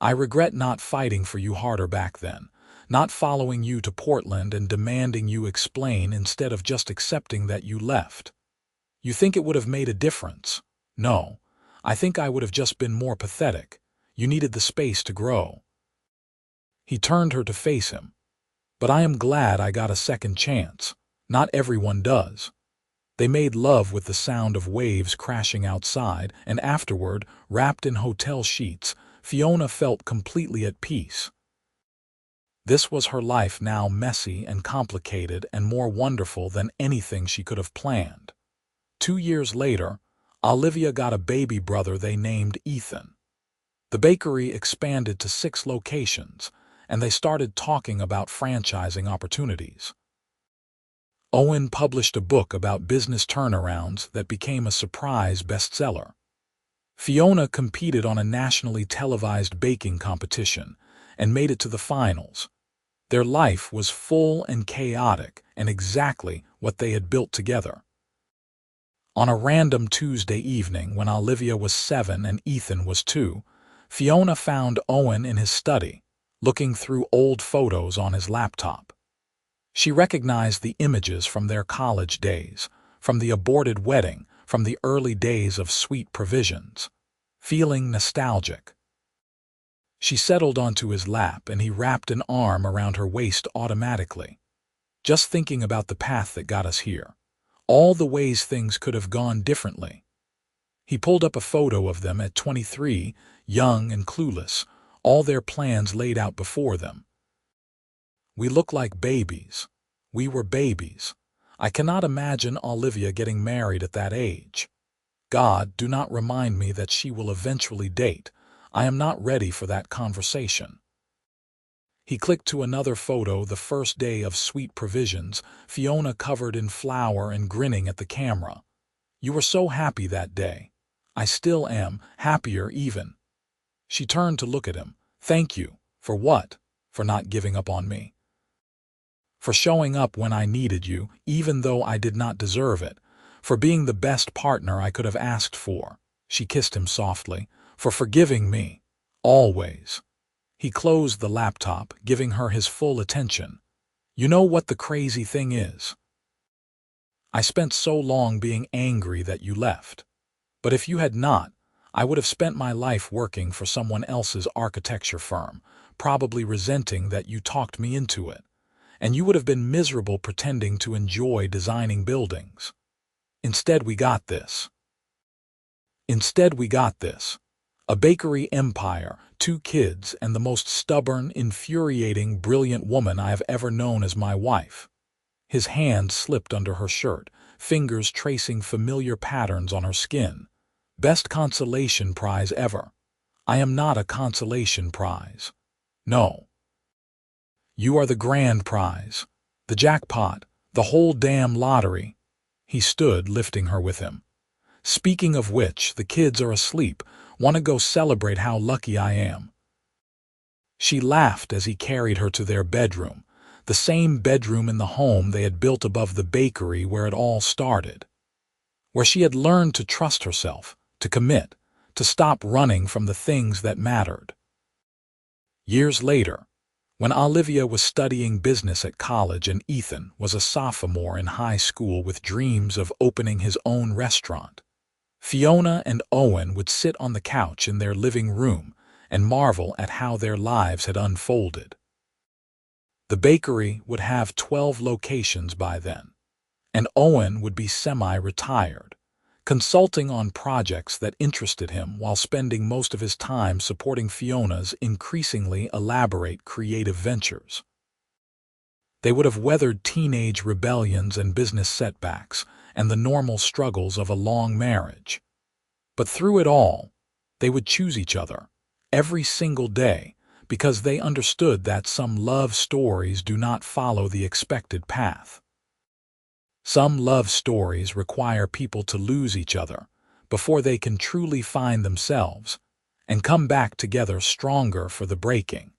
I regret not fighting for you harder back then, not following you to Portland and demanding you explain instead of just accepting that you left. You think it would have made a difference? No, I think I would have just been more pathetic. You needed the space to grow." He turned her to face him. "But I am glad I got a second chance. Not everyone does." They made love with the sound of waves crashing outside, and afterward, wrapped in hotel sheets, Fiona felt completely at peace. This was her life now, messy and complicated and more wonderful than anything she could have planned. 2 years later, Olivia got a baby brother they named Ethan. The bakery expanded to 6 locations, and they started talking about franchising opportunities. Owen published a book about business turnarounds that became a surprise bestseller. Fiona competed on a nationally televised baking competition and made it to the finals. Their life was full and chaotic and exactly what they had built together. On a random Tuesday evening when Olivia was 7 and Ethan was 2, Fiona found Owen in his study, looking through old photos on his laptop. She recognized the images from their college days, from the aborted wedding, from the early days of Sweet Provisions. Feeling nostalgic, she settled onto his lap and he wrapped an arm around her waist automatically. Just thinking about the path that got us here, all the ways things could have gone differently. He pulled up a photo of them at 23, young and clueless, all their plans laid out before them. We look like babies. We were babies. I cannot imagine Olivia getting married at that age. God, do not remind me that she will eventually date. I am not ready for that conversation. He clicked to another photo, the first day of Sweet Provisions, Fiona covered in flour and grinning at the camera. You were so happy that day. I still am, happier even. She turned to look at him. Thank you. For what? For not giving up on me. For showing up when I needed you, even though I did not deserve it. For being the best partner I could have asked for. She kissed him softly. For forgiving me. Always. He closed the laptop, giving her his full attention. You know what the crazy thing is? I spent so long being angry that you left. But if you had not, I would have spent my life working for someone else's architecture firm, probably resenting that you talked me into it. And you would have been miserable pretending to enjoy designing buildings. Instead, we got this. A bakery empire, 2 kids, and the most stubborn, infuriating, brilliant woman I have ever known as my wife. His hand slipped under her shirt, fingers tracing familiar patterns on her skin. Best consolation prize ever. I am not a consolation prize. No. You are the grand prize. The jackpot. The whole damn lottery. He stood, lifting her with him. Speaking of which, the kids are asleep. Want to go celebrate how lucky I am. She laughed as he carried her to their bedroom, the same bedroom in the home they had built above the bakery where it all started. Where she had learned to trust herself, to commit, to stop running from the things that mattered. Years later, when Olivia was studying business at college and Ethan was a sophomore in high school with dreams of opening his own restaurant, Fiona and Owen would sit on the couch in their living room and marvel at how their lives had unfolded. The bakery would have 12 locations by then, and Owen would be semi-retired, consulting on projects that interested him while spending most of his time supporting Fiona's increasingly elaborate creative ventures. They would have weathered teenage rebellions and business setbacks and the normal struggles of a long marriage. But through it all, they would choose each other, every single day, because they understood that some love stories do not follow the expected path. Some love stories require people to lose each other before they can truly find themselves and come back together stronger for the breaking.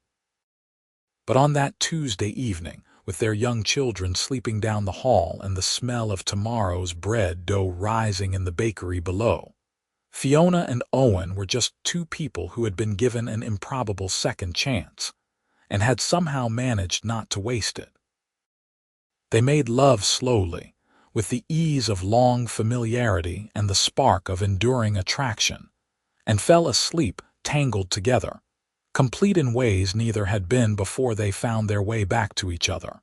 But on that Tuesday evening, with their young children sleeping down the hall and the smell of tomorrow's bread dough rising in the bakery below, Fiona and Owen were just 2 people who had been given an improbable second chance and had somehow managed not to waste it. They made love slowly, with the ease of long familiarity and the spark of enduring attraction, and fell asleep tangled together, complete in ways neither had been before they found their way back to each other.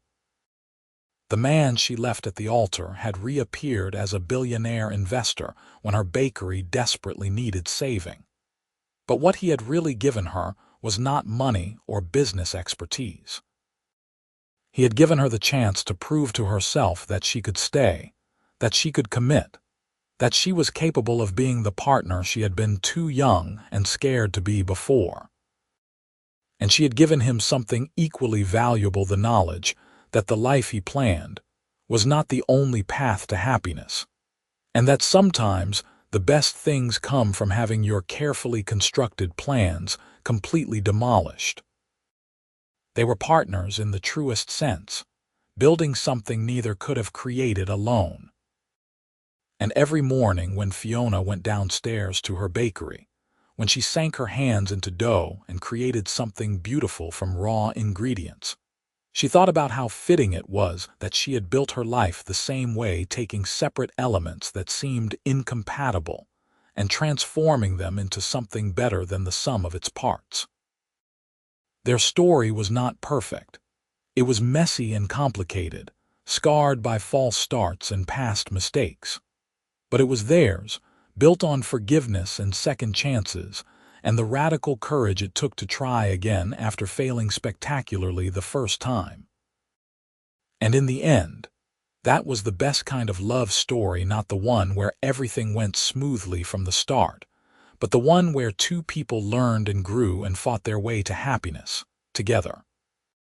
The man she left at the altar had reappeared as a billionaire investor when her bakery desperately needed saving. But what he had really given her was not money or business expertise. He had given her the chance to prove to herself that she could stay, that she could commit, that she was capable of being the partner she had been too young and scared to be before. And she had given him something equally valuable, the knowledge that the life he planned was not the only path to happiness, and that sometimes the best things come from having your carefully constructed plans completely demolished. They were partners in the truest sense, building something neither could have created alone. And every morning when Fiona went downstairs to her bakery, when she sank her hands into dough and created something beautiful from raw ingredients, she thought about how fitting it was that she had built her life the same way, taking separate elements that seemed incompatible and transforming them into something better than the sum of its parts. Their story was not perfect. It was messy and complicated, scarred by false starts and past mistakes. But it was theirs, built on forgiveness and second chances, and the radical courage it took to try again after failing spectacularly the first time. And in the end, that was the best kind of love story, not the one where everything went smoothly from the start, but the one where two people learned and grew and fought their way to happiness together.